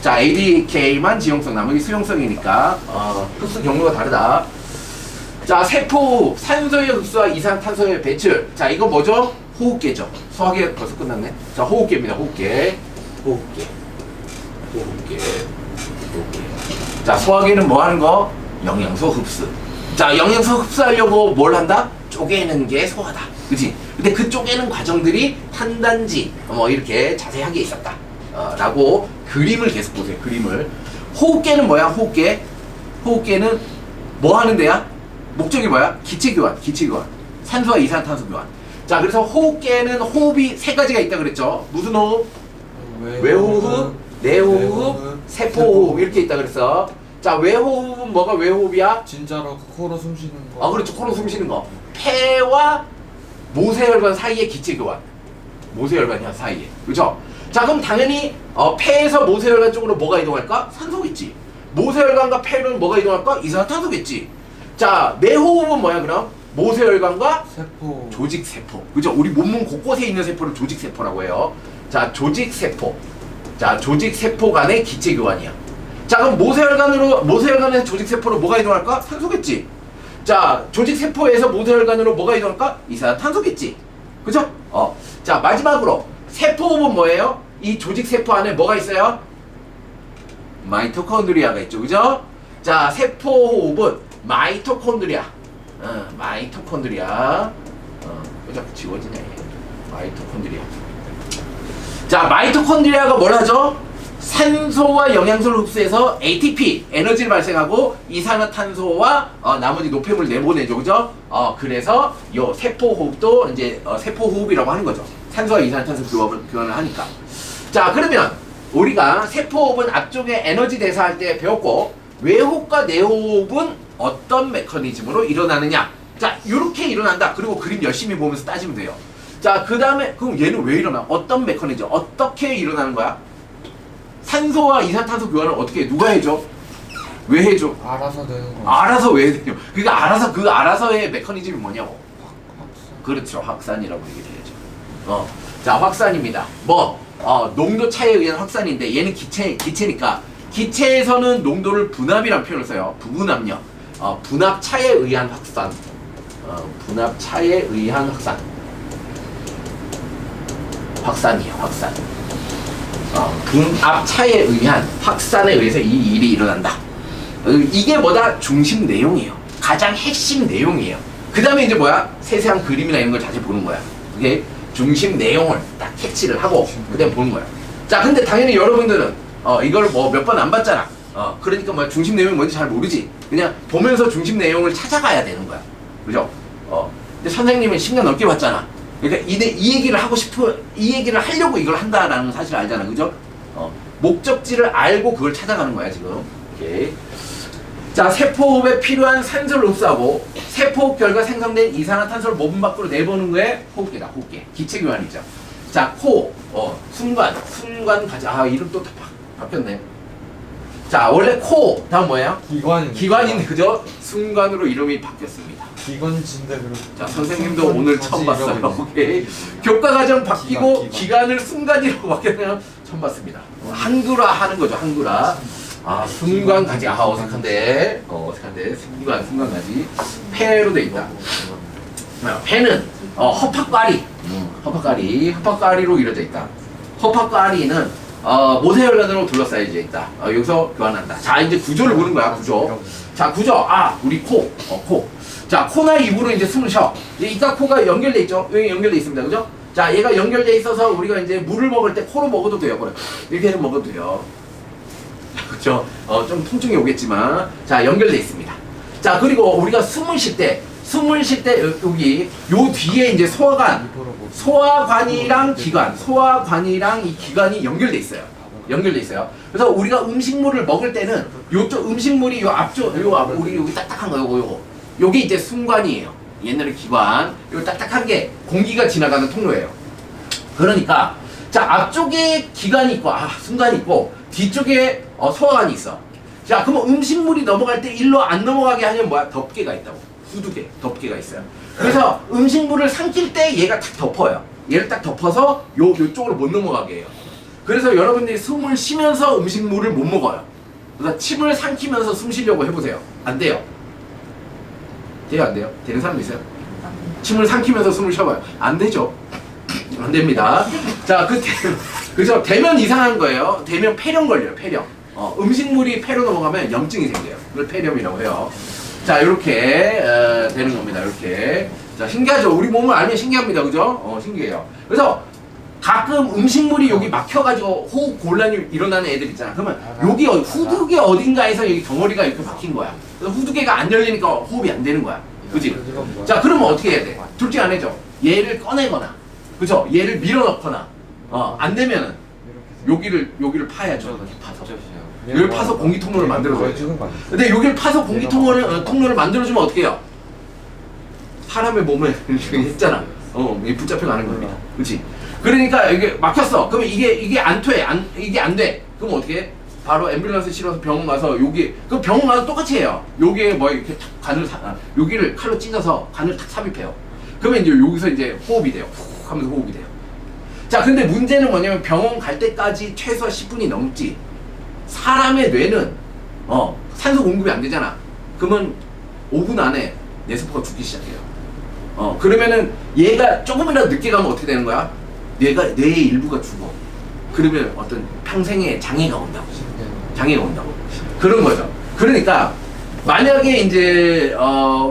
S1: 자, ADK만 지용성, 나머지 수용성이니까 흡수 경로가 다르다. 자, 세포 산소의 흡수와 이산탄소의 배출. 자, 이거 뭐죠? 호흡계죠. 소화계 벌써 끝났네. 자, 호흡계입니다. 호흡계. 자, 소화계는 뭐 하는 거? 영양소 흡수. 자, 영양소 흡수하려고 뭘 한다? 쪼개는 게 소화다. 그치? 근데 그 쪼개는 과정들이 탄단지 뭐 이렇게 자세하게 있었다. 라고 그림을 계속 보세요. 그림을. 호흡계는 뭐야? 호흡계는 뭐 하는 데야? 목적이 뭐야? 기체교환. 산소와 이산탄소 교환. 자, 그래서 호흡계는 호흡이 세 가지가 있다 그랬죠. 무슨 호흡? 외호흡, 내호흡, 세포호흡 이렇게 있다 그랬어. 자, 외호흡은 뭐가 외호흡이야?
S2: 진짜로 코로 숨 쉬는 거.
S1: 그렇죠. 코로 숨 쉬는 거. 폐와 모세혈관 사이의 기체교환. 모세혈관 사이에. 그렇죠? 자, 그럼 당연히 폐에서 모세혈관 쪽으로 뭐가 이동할까? 산소겠지. 모세혈관과 폐는 뭐가 이동할까? 이산화탄소겠지. 자, 내호흡은 뭐야 그럼? 모세혈관과
S2: 세포.
S1: 조직세포. 그죠? 우리 몸 곳곳에 있는 세포를 조직세포라고 해요. 자, 조직세포. 자, 조직세포 간의 기체교환이야. 자, 그럼 모세혈관에서 조직세포로 뭐가 이동할까? 산소겠지. 자, 조직세포에서 모세혈관으로 뭐가 이동할까? 이산화탄소겠지. 그죠? 자, 마지막으로 세포호흡은 뭐예요? 이 조직세포 안에 뭐가 있어요? 마이토콘드리아가 있죠. 그죠? 자, 세포호흡은 마이토콘드리아. 마이토콘드리아. 왜 자꾸 지워지냐, 얘. 마이토콘드리아. 자, 마이토콘드리아가 뭘 하죠? 산소와 영양소를 흡수해서 ATP, 에너지를 발생하고 이산화탄소와 나머지 노폐물을 내보내죠. 그죠? 그래서 요 세포호흡도 이제 세포호흡이라고 하는 거죠. 산소와 이산화탄소 교환을 하니까. 자, 그러면 우리가 세포호흡은 앞쪽에 에너지 대사할 때 배웠고 외호흡과 내호흡은 어떤 메커니즘으로 일어나느냐. 자, 이렇게 일어난다. 그리고 그림 열심히 보면서 따지면 돼요. 자, 그 다음에 그럼 얘는 왜 일어나? 어떤 메커니즘? 어떻게 일어나는 거야? 산소와 이산탄소 교환을 어떻게 해? 누가 해줘? 왜 해줘?
S2: 알아서 되는 거.
S1: 알아서 왜 해요? 그러니까 알아서의 메커니즘이 뭐냐고.
S2: 확산.
S1: 그렇죠. 확산이라고 얘기해야죠. 자, 확산입니다. 농도 차에 의한 확산인데 얘는 기체니까 기체에서는 농도를 분압이라는 표현을 써요. 부분압력. 분압 차에 의한 확산. 분압 차에 의한 확산. 확산이에요, 확산. 분압차에 의한 확산에 의해서 이 일이 일어난다. 이게 뭐다? 중심 내용이에요. 가장 핵심 내용이에요. 그 다음에 이제 뭐야? 세세한 그림이나 이런 걸 자세히 보는 거야. 그게 중심 내용을 딱 캐치를 하고 그 다음에 보는 거야. 자, 근데 당연히 여러분들은 이걸 뭐 몇 번 안 봤잖아. 그러니까 뭐 중심 내용이 뭔지 잘 모르지. 그냥 보면서 중심 내용을 찾아가야 되는 거야. 그죠? 근데 선생님은 10년 넘게 봤잖아. 그러니까 이 얘기를 하고 이 얘기를 하려고 이걸 한다라는 사실을 알잖아. 그죠? 목적지를 알고 그걸 찾아가는 거야, 지금. 오케이. 자, 세포호흡에 필요한 산소를 흡수하고 세포호흡 결과 생성된 이산화탄소를 몸 밖으로 내보는 거에 호흡기다, 호흡기. 기체교환이죠. 자, 코, 순관 가지. 이름 또 바뀌었네. 자, 원래 코, 다음 뭐예요? 기관인데, 그죠? 순관으로 이름이 바뀌었습니다.
S2: 기관지인데 그럼.
S1: 자, 선생님도 오늘 처음 봤어요. 오케이. 교과 과정 바뀌고 기관을 순간이라고 바뀌었네요. 처음 봤습니다. 한글화 하는 거죠, 한글화. 순간가지. 어색한데. 어색한데. 순간가지. 폐로 돼 있다. 폐는 허파과리. 허파과리로 이루어져 있다. 허파과리는 모세혈관으로 둘러싸여져 있다. 여기서 교환한다. 자, 이제 구조를 보는 거야, 구조. 자, 구조. 우리 코. 코. 자, 코나 입으로 이제 숨을 쉬어. 이가 코가 연결돼 있죠? 여기 연결돼 있습니다. 그죠? 자, 얘가 연결돼 있어서 우리가 이제 물을 먹을 때 코로 먹어도 돼요. 이렇게 먹어도 돼요. 그죠? 좀 통증이 오겠지만. 자, 연결돼 있습니다. 자, 그리고 우리가 숨을 쉴 때 여기 요 뒤에 이제 소화관이랑 기관, 소화관이랑 이 기관이 연결돼 있어요. 그래서 우리가 음식물을 먹을 때는 요쪽 음식물이 요 앞쪽, 우리 여기 딱딱한 거 요거. 요게 이제 순관이에요. 옛날에 기관. 요 딱딱한 게 공기가 지나가는 통로예요. 그러니까 자, 앞쪽에 기관이 있고 순관이 있고 뒤쪽에 소화관이 있어. 자, 그러면 음식물이 넘어갈 때 일로 안 넘어가게 하려면 뭐야? 덮개가 있다고. 후두개, 덮개가 있어요. 그래서 음식물을 삼킬 때 얘가 딱 덮어요. 얘를 딱 덮어서 요쪽으로 못 넘어가게 해요. 그래서 여러분들이 숨을 쉬면서 음식물을 못 먹어요. 그래서 침을 삼키면서 숨 쉬려고 해보세요. 안 돼요. 돼요, 안 돼요? 되는 사람도 있어요? 침을 삼키면서 숨을 쉬어봐요. 안 되죠. 안 됩니다. 자, 그죠? 되면 이상한 거예요. 되면 폐렴 걸려요, 폐렴. 음식물이 폐로 넘어가면 염증이 생겨요. 그걸 폐렴이라고 해요. 자, 이렇게 되는 겁니다. 이렇게. 자, 신기하죠? 우리 몸을 알면 신기합니다. 그죠? 신기해요. 그래서 가끔 음식물이 여기 막혀가지고 호흡 곤란이 일어나는 애들 있잖아. 그러면 여기 후두개 어딘가에서 여기 덩어리가 이렇게 막힌 거야. 그래서 후두개가 안 열리니까 호흡이 안 되는 거야. 그지? 자, 그러면 어떻게 해야 돼? 둘 중에 하나죠. 얘를 꺼내거나, 그죠? 얘를 밀어넣거나, 안 되면은 여기를 파야죠. 이렇게 파서. 여기를 파서 공기 통로를 만들어줘야 돼. 근데 여기를 파서 공기 통로를 만들어주면 어떻게 해요? 사람의 몸에 했잖아. 붙잡혀 가는 겁니다. 그렇지? 그러니까 이게 막혔어. 그러면 이게 안 돼. 그럼 어떻게 해? 바로 앰뷸런스 실어서 병원 가서 그럼 병원 가서 똑같이 해요. 여기에 뭐 이렇게 여기를 칼로 찢어서 간을 탁 삽입해요. 그러면 이제 여기서 이제 호흡이 돼요. 훅 하면서 호흡이 돼요. 자, 근데 문제는 뭐냐면 병원 갈 때까지 최소 10분이 넘지. 사람의 뇌는 산소 공급이 안 되잖아. 그러면 5분 안에 뇌세포가 죽기 시작해요. 그러면은 얘가 조금이라도 늦게 가면 어떻게 되는 거야? 뇌의 일부가 죽어. 그러면 어떤 평생의 장애가 온다고. 그런 거죠. 그러니까 만약에 이제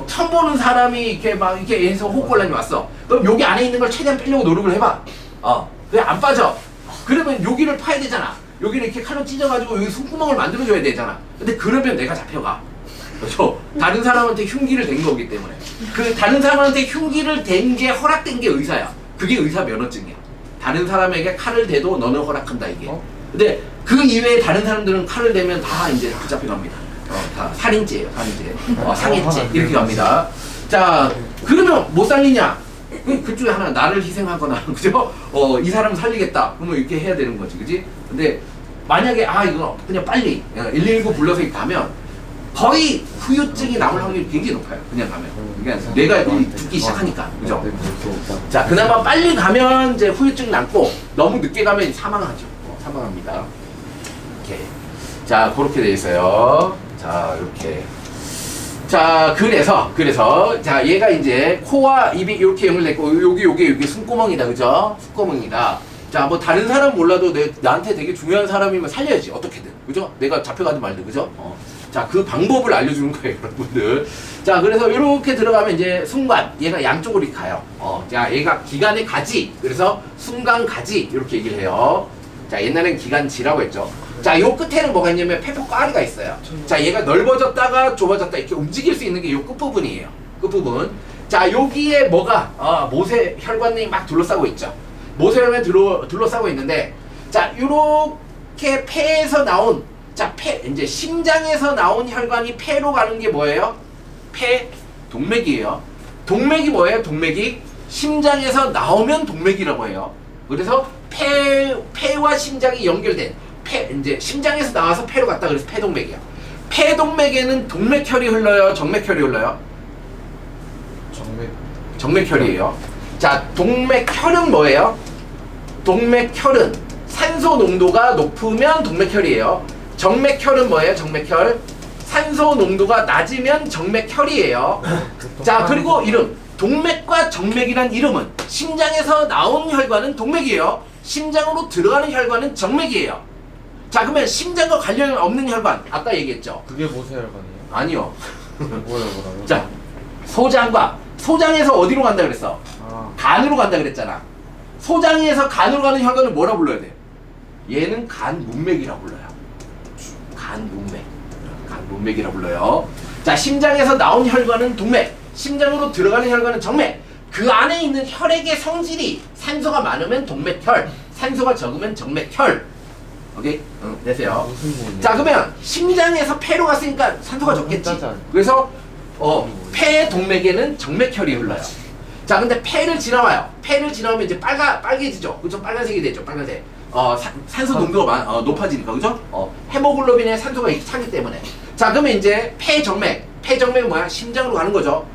S1: 처음 보는 사람이 이렇게 해서 호흡곤란이 왔어. 그럼 여기 안에 있는 걸 최대한 빼려고 노력을 해봐. 그게 안 빠져. 그러면 여기를 파야 되잖아. 여기를 이렇게 칼로 찢어가지고 여기 숨구멍을 만들어줘야 되잖아. 근데 그러면 내가 잡혀가. 그렇죠? 다른 사람한테 흉기를 댄 거기 때문에. 그 다른 사람한테 흉기를 댄 게 허락된 게 의사야. 그게 의사 면허증이야. 다른 사람에게 칼을 대도 너는 허락한다, 이게. 근데 그 이외에 다른 사람들은 칼을 대면 다 이제 붙잡혀 갑니다. 다 살인죄예요, 살인죄. 상해죄. 이렇게 갑니다. 자, 그러면 못 살리냐? 그중에 하나, 나를 희생하거나, 그죠? 이 사람 살리겠다. 그러면 이렇게 해야 되는 거지, 그지? 근데 만약에 이거 그냥 빨리 119 불러서 가면 거의 후유증이 남을 확률이 굉장히 높아요. 그냥 가면. 그러니까 뇌가 죽기 시작하니까, 그죠? 자, 그나마 빨리 가면 이제 후유증 남고 너무 늦게 가면 사망하죠. 사망합니다. 이렇게. 자, 그렇게 돼 있어요. 자, 이렇게. 자, 그래서 자, 얘가 이제 코와 입이 이렇게 연결됐고 여기 숨구멍이다, 그죠? 숨구멍이다. 자, 뭐 다른 사람 몰라도 나한테 되게 중요한 사람이면 살려야지. 어떻게든. 그죠? 내가 잡혀가든 말든. 그죠? 자, 그 방법을 알려주는 거예요, 여러분들. 자, 그래서 이렇게 들어가면 이제 순간, 얘가 양쪽으로 이렇게 가요. 자, 얘가 기간의 가지. 그래서 순간 가지. 이렇게 얘기를 해요. 자, 옛날엔 기간지라고 했죠. 자, 요 끝에는 뭐가 있냐면 페퍼까리가 있어요. 자, 얘가 넓어졌다가 좁아졌다 이렇게 움직일 수 있는 게 요 끝부분이에요. 끝부분. 자, 여기에 뭐가 모세 혈관이 막 둘러싸고 있죠. 모세 혈관이 둘러싸고 있는데, 자, 요렇게 폐에서 나온, 자, 이제 심장에서 나온 혈관이 폐로 가는 게 뭐예요? 동맥이에요. 동맥이 뭐예요? 동맥이 심장에서 나오면 동맥이라고 해요. 그래서 폐와 심장이 연결된 이제 심장에서 나와서 폐로 갔다 그래서 폐동맥이야. 폐동맥에는 동맥혈이 흘러요, 정맥혈이 흘러요? 정맥혈이에요. 자, 동맥혈은 뭐예요? 동맥혈은 산소 농도가 높으면 동맥혈이에요. 정맥혈은 뭐예요? 정맥혈. 산소 농도가 낮으면 정맥혈이에요. 자, 그리고 이름. 동맥과 정맥이란 이름은 심장에서 나온 혈관은 동맥이에요. 심장으로 들어가는 혈관은 정맥이에요. 자, 그러면 심장과 관련 없는 혈관 아까 얘기했죠?
S2: 그게 모세 혈관이에요?
S1: 아니요.
S2: 뭐예요, 그러면?
S1: 자, 소장에서 어디로 간다 그랬어? 간으로 간다 그랬잖아. 소장에서 간으로 가는 혈관을 뭐라 불러야 돼? 얘는 간문맥이라 불러요. 간문맥이라 불러요. 자, 심장에서 나온 혈관은 동맥, 심장으로 들어가는 혈관은 정맥. 그 안에 있는 혈액의 성질이 산소가 많으면 동맥혈, 산소가 적으면 정맥혈. 오케이? 됐어요. 자, 그러면 심장에서 폐로 갔으니까 산소가 적겠지. 그래서 폐 동맥에는 정맥혈이 흘러요. 자, 근데 폐를 지나와요. 폐를 지나오면 이제 빨개지죠. 그죠? 빨간색이 되죠. 빨간색. 산소 농도가 높아지니까, 그죠? 헤모글로빈에 산소가 차기 때문에. 자, 그러면 이제 폐정맥은 뭐야? 심장으로 가는 거죠.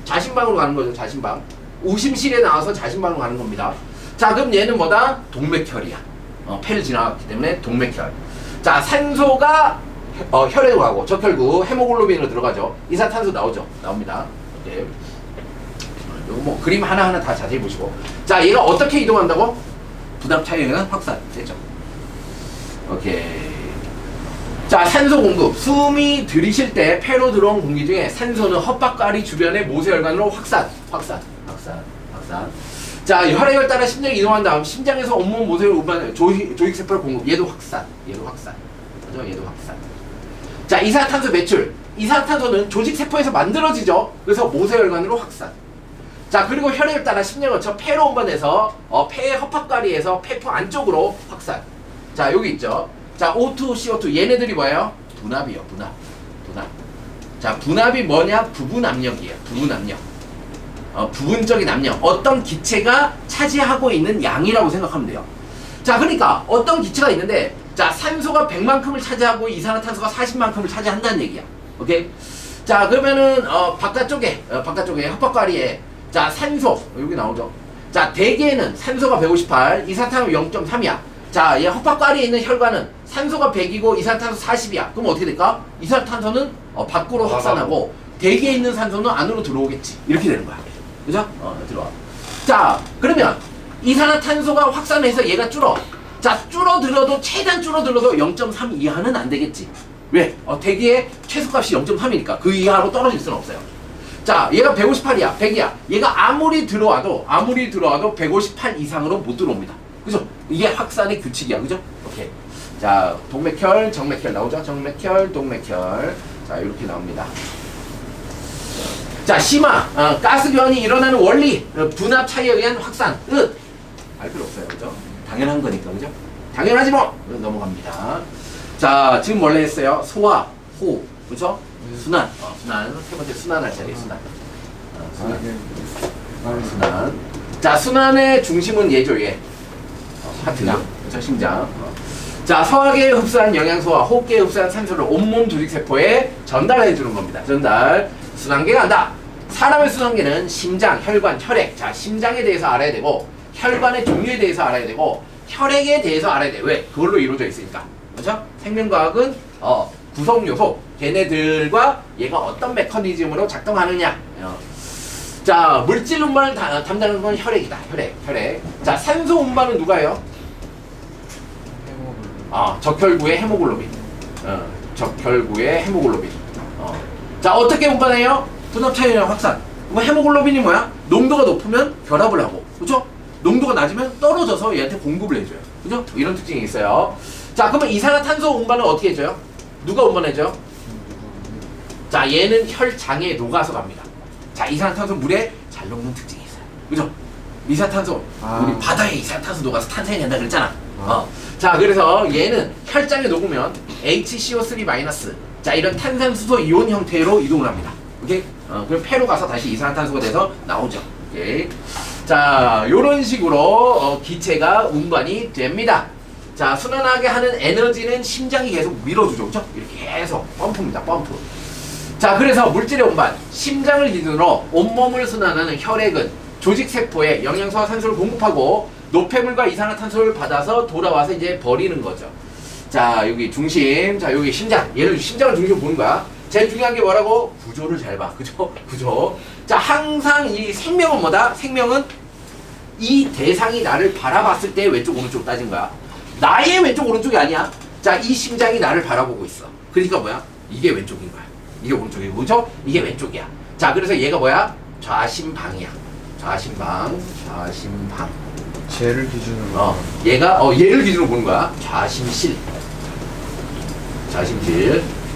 S1: 자심방으로 가는 거죠. 자심방. 우심실에 나와서 자심방으로 가는 겁니다. 자, 그럼 얘는 뭐다? 동맥혈이야. 폐를 지나갔기 때문에 동맥혈. 자, 산소가 혈액으로 가고 적혈구 헤모글로빈으로 들어가죠. 이산탄소 나옵니다. 네. 요거 뭐 그림 하나하나 다 자세히 보시고. 자, 얘가 어떻게 이동한다고? 부담 차이에 의한 확산 되죠. 오케이. 자, 산소 공급. 숨이 들이쉴 때 폐로 들어온 공기 중에 산소는 헛박가리 주변의 모세혈관으로 확산. 자, 혈액을 따라 심장이 이동한 다음 심장에서 온몸 모세혈을 운반하는 조직세포를 공급. 얘도 확산. 맞죠? 얘도 확산. 자, 이산화탄소 배출. 이산화탄소는 조직세포에서 만들어지죠. 그래서 모세혈관으로 확산. 자, 그리고 혈액을 따라 심장을 거쳐 폐로 운반해서 폐의 헛박가리에서 폐포 안쪽으로 확산. 자, 여기 있죠. 자, O2, CO2 얘네들이 뭐예요? 분압이요. 분압. 자, 분압이 뭐냐? 부분 압력이에요. 부분 압력. 부분적인 압력. 어떤 기체가 차지하고 있는 양이라고 생각하면 돼요. 자, 그러니까 어떤 기체가 있는데, 자, 산소가 100만큼을 차지하고 이산화탄소가 40만큼을 차지한다는 얘기야. 오케이? 자, 그러면은 바깥쪽에 헛박가리에 자, 산소 여기 나오죠. 자, 대개는 산소가 158, 이산화탄소 0.3이야. 자, 얘 헛박가리에 있는 혈관은 산소가 100이고 이산화탄소 40이야. 그럼 어떻게 될까? 이산화탄소는 밖으로 확산하고 대기에 있는 산소는 안으로 들어오겠지. 이렇게 되는 거야. 그죠? 들어와. 자, 그러면 이산화탄소가 확산해서 얘가 줄어. 자, 줄어들어도 최대한 줄어들어도 0.3 이하는 안 되겠지. 왜? 대기의 최소값이 0.3이니까 그 이하로 떨어질 수는 없어요. 자, 얘가 158이야, 100이야. 얘가 아무리 들어와도 158 이상으로 못 들어옵니다. 그죠? 이게 확산의 규칙이야, 그죠? 오케이. 자, 동맥혈, 정맥혈 나오죠? 정맥혈, 동맥혈. 자, 이렇게 나옵니다. 자, 심화, 가스 교환이 일어나는 원리, 분압 차이에 의한 확산, 알 필요 없어요, 그죠? 당연한 거니까, 그죠? 당연하지 뭐! 넘어갑니다. 자, 지금 원래 했어요. 소화, 호, 그죠? 순환, 순환. 세 번째 순환할 차례, 순환. 순환. 자, 순환의 중심은 얘죠, 얘. 하트가. 그죠? 심장. 자, 소화기에 흡수한 영양소와 호흡기에 흡수한 산소를 온몸 조직세포에 전달해 주는 겁니다. 전달. 순환계가 한다. 사람의 순환계는 심장, 혈관, 혈액. 자, 심장에 대해서 알아야 되고, 혈관의 종류에 대해서 알아야 되고, 혈액에 대해서 알아야 돼. 왜? 그걸로 이루어져 있으니까. 그렇죠? 생명과학은 구성요소, 걔네들과 얘가 어떤 메커니즘으로 작동하느냐. 자, 물질 운반을 담당하는 건 혈액이다. 혈액. 자, 산소 운반은 누가 해요? 적혈구의 헤모글로빈. 적혈구의 헤모글로빈. 자, 어떻게 운반해요? 분압 차이량 확산. 그럼 헤모글로빈이 뭐야? 농도가 높으면 결합을 하고, 그죠? 농도가 낮으면 떨어져서 얘한테 공급을 해줘요. 그죠? 이런 특징이 있어요. 자, 그러면 이산화탄소 운반은 어떻게 해줘요? 누가 운반해줘요? 자, 얘는 혈장에 녹아서 갑니다. 자, 이산화탄소 물에 잘 녹는 특징이 있어요. 그죠? 이산화탄소, 우리 바다에 이산화탄소 녹아서 탄산이 된다 그랬잖아. 자, 그래서 얘는 혈장에 녹으면 HCO3- 자, 이런 탄산수소 이온 형태로 이동을 합니다. 오케이? 그럼 폐로 가서 다시 이산화탄소가 돼서 나오죠. 오케이? 자, 요런 식으로 기체가 운반이 됩니다. 자, 순환하게 하는 에너지는 심장이 계속 밀어주죠. 그죠? 이렇게 계속 펌프입니다. 펌프. 자, 그래서 물질의 운반, 심장을 기준으로 온몸을 순환하는 혈액은 조직세포에 영양소와 산소를 공급하고 노폐물과 이산화탄소를 받아서 돌아와서 이제 버리는 거죠. 자, 여기 중심, 자, 여기 심장. 얘를 심장을 중심으로 보는 거야. 제일 중요한 게 뭐라고? 구조를 잘 봐. 그죠? 구조. 자, 항상 이 생명은 뭐다? 생명은 이 대상이 나를 바라봤을 때 왼쪽, 오른쪽 따진 거야. 나의 왼쪽, 오른쪽이 아니야. 자, 이 심장이 나를 바라보고 있어. 그러니까 뭐야? 이게 왼쪽인 거야. 이게 오른쪽이고, 그죠? 이게 왼쪽이야. 자, 그래서 얘가 뭐야? 좌심방이야. 좌심방.
S2: 쟤를 기준으로.
S1: 얘를 기준으로 보는 거야. 좌심실.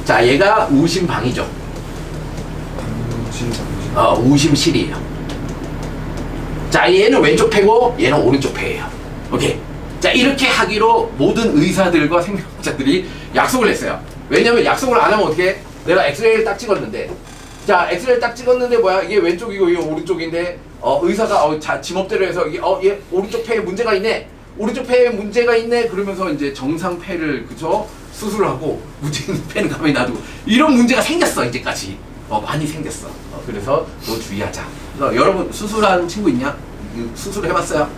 S1: 자, 얘가 우심방이죠. 우심실이에요. 자, 얘는 왼쪽 폐고 얘는 오른쪽 폐예요. 오케이. 자, 이렇게 하기로 모든 의사들과 생명학자들이 약속을 했어요. 왜냐면 약속을 안 하면 어떻게 해? 내가 엑스레이를 딱 찍었는데, 자, 엑스레이를 딱 찍었는데 뭐야? 이게 왼쪽이고 이게 오른쪽인데, 의사가 지멋대로 해서 이게 얘 오른쪽 폐에 문제가 있네. 오른쪽 폐에 문제가 있네. 그러면서 이제 정상 폐를 그죠? 수술하고 문제 있는 폐는 가만히 놔두고 이런 문제가 생겼어 이제까지. 많이 생겼어. 그래서 너 주의하자. 그래서 여러분 수술한 친구 있냐? 수술 해봤어요?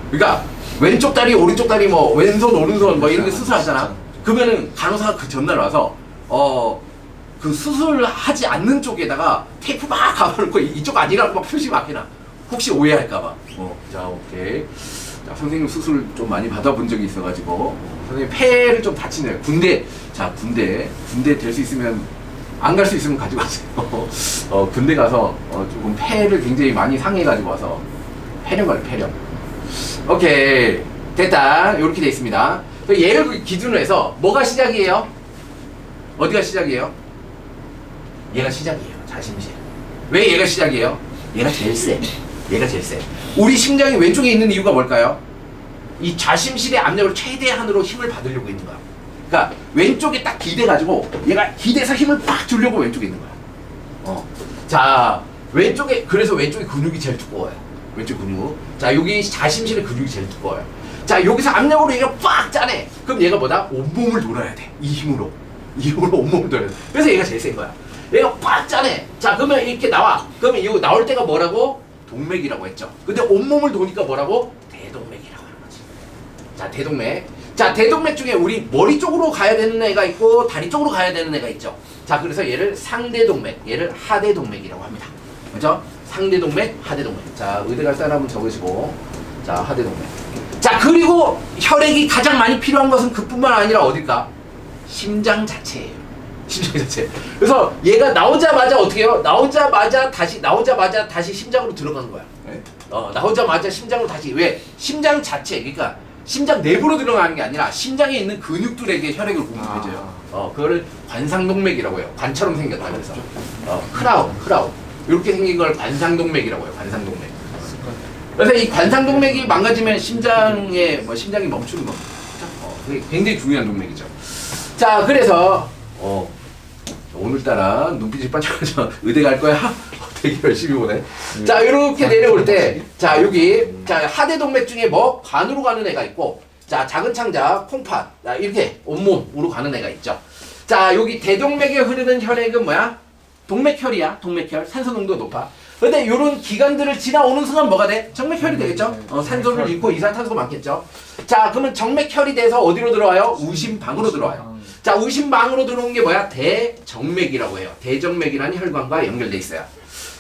S1: 그러니까 왼쪽 다리, 오른쪽 다리, 뭐 왼손, 오른손 뭐 이런 게 수술하잖아. 그러면은 간호사가 그 전날 와서 그 수술하지 않는 쪽에다가 테이프 막 감아놓고 이쪽 아니라고 막 표시 막 해놔. 혹시 오해할까봐. 자, 오케이. 자, 선생님 수술 좀 많이 받아본 적이 있어가지고 선생님 폐를 좀 다치네요. 군대 될 수 있으면 안 갈 수 있으면 가지고 가세요. 군대 가서 조금 폐를 굉장히 많이 상해가지고 와서 폐렴 걸려, 폐렴. 오케이, 됐다. 이렇게 돼 있습니다. 얘를 기준으로 해서 뭐가 시작이에요? 어디가 시작이에요? 얘가 시작이에요. 자심실. 왜 얘가 시작이에요? 얘가 제일 세. 우리 심장이 왼쪽에 있는 이유가 뭘까요? 이 좌심실의 압력을 최대한으로 힘을 받으려고 있는 거야. 그러니까 왼쪽에 딱 기대가지고 얘가 기대서 힘을 팍 주려고 왼쪽에 있는 거야. 자, 그래서 왼쪽에 근육이 제일 두꺼워요. 왼쪽 근육. 자, 여기 자심실의 근육이 제일 두꺼워요. 자, 여기서 압력으로 얘가 빡 짜네. 그럼 얘가 뭐다? 온몸을 돌아야 돼. 이 힘으로 온몸을 돌아야 돼. 그래서 얘가 제일 센 거야. 얘가 빡 짜네. 자, 그러면 이렇게 나와. 그러면 이거 나올 때가 뭐라고? 동맥이라고 했죠. 근데 온몸을 도니까 뭐라고? 대동맥이라고 하는 거지. 자, 대동맥. 자, 대동맥 중에 우리 머리 쪽으로 가야 되는 애가 있고 다리 쪽으로 가야 되는 애가 있죠. 자, 그래서 얘를 상대동맥, 얘를 하대동맥이라고 합니다. 그죠? 상대동맥, 하대동맥. 자, 의대 갈 사람은 적으시고. 자, 하대동맥. 자, 그리고 혈액이 가장 많이 필요한 것은 그뿐만 아니라 어딜까? 심장 자체예요. 심장 자체. 그래서 얘가 나오자마자 어떻게 해요? 나오자마자 다시 심장으로 들어가는 거야. 네? 나오자마자 심장으로 다시. 왜? 심장 자체, 그러니까 심장 내부로 들어가는 게 아니라 심장에 있는 근육들에게 혈액을 공급해줘요. 그거를 관상동맥이라고 해요. 관처럼 생겼다 그래서. 크라운. 이렇게 생긴 걸 관상동맥이라고 해요. 관상동맥. 그래서 이 관상동맥이 망가지면 심장이 멈추는 겁니다. 그게 굉장히 중요한 동맥이죠. 자, 그래서 오늘따라 눈빛이 반짝반짝 의대 갈 거야? 되게 열심히 보네. 자, 이렇게 내려올 때, 자, 여기, 자, 하대동맥 중에 뭐, 관으로 가는 애가 있고, 자, 작은 창자, 콩팥, 자, 이렇게 온몸으로 가는 애가 있죠. 자, 여기 대동맥에 흐르는 혈액은 뭐야? 동맥혈이야, 동맥혈. 산소 농도 높아. 근데 요런 기관들을 지나오는 순간 뭐가 돼? 정맥혈이 되겠죠? 산소를 잃고 이산탄소가 많겠죠? 자, 그러면 정맥혈이 돼서 어디로 들어와요? 우심방으로 들어와요. 자, 우심방으로 들어온 게 뭐야? 대정맥이라고 해요. 대정맥이라는 혈관과 연결돼 있어요.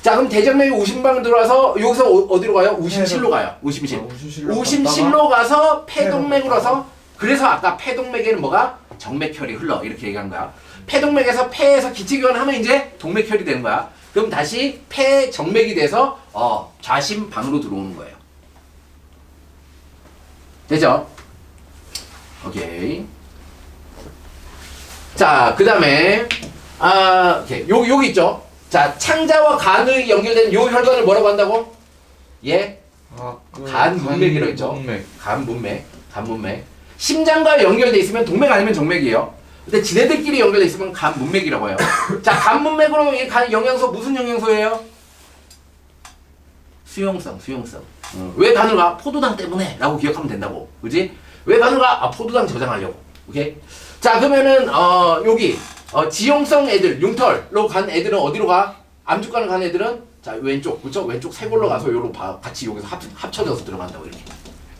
S1: 자, 그럼 대정맥이 우심방으로 들어와서 여기서 어디로 가요? 우심실로 가요. 우심실. 우심실로 가서 폐동맥으로 와서 그래서 아까 폐동맥에는 뭐가? 정맥혈이 흘러. 이렇게 얘기한 거야. 폐동맥에서 폐에서 기체교환 하면 이제 동맥혈이 되는 거야. 그럼 다시 폐정맥이 돼서 좌심방으로 들어오는 거예요. 되죠? 오케이. 자, 그 다음에 오케이. 여기 있죠? 자, 창자와 간의 연결된 요 혈관을 뭐라고 한다고? 예? 간문맥이라고 했죠? 간문맥. 심장과 연결돼 있으면 동맥 아니면 정맥이에요. 근데 지네들끼리 연결돼 있으면 간문맥이라고 해요. 자, 간문맥으로 이 영양소 무슨 영양소예요? 수용성. 왜 간을 가? 포도당 때문에 라고 기억하면 된다고. 그지? 왜 간을 가? 포도당 저장하려고. 오케이? 자, 그러면은 여기 지용성 애들, 융털로 간 애들은 어디로 가? 암주간을 간 애들은 자, 왼쪽, 그쵸? 왼쪽 쇄골로 가서 요로 같이 여기서 합쳐져서 들어간다고 이렇게.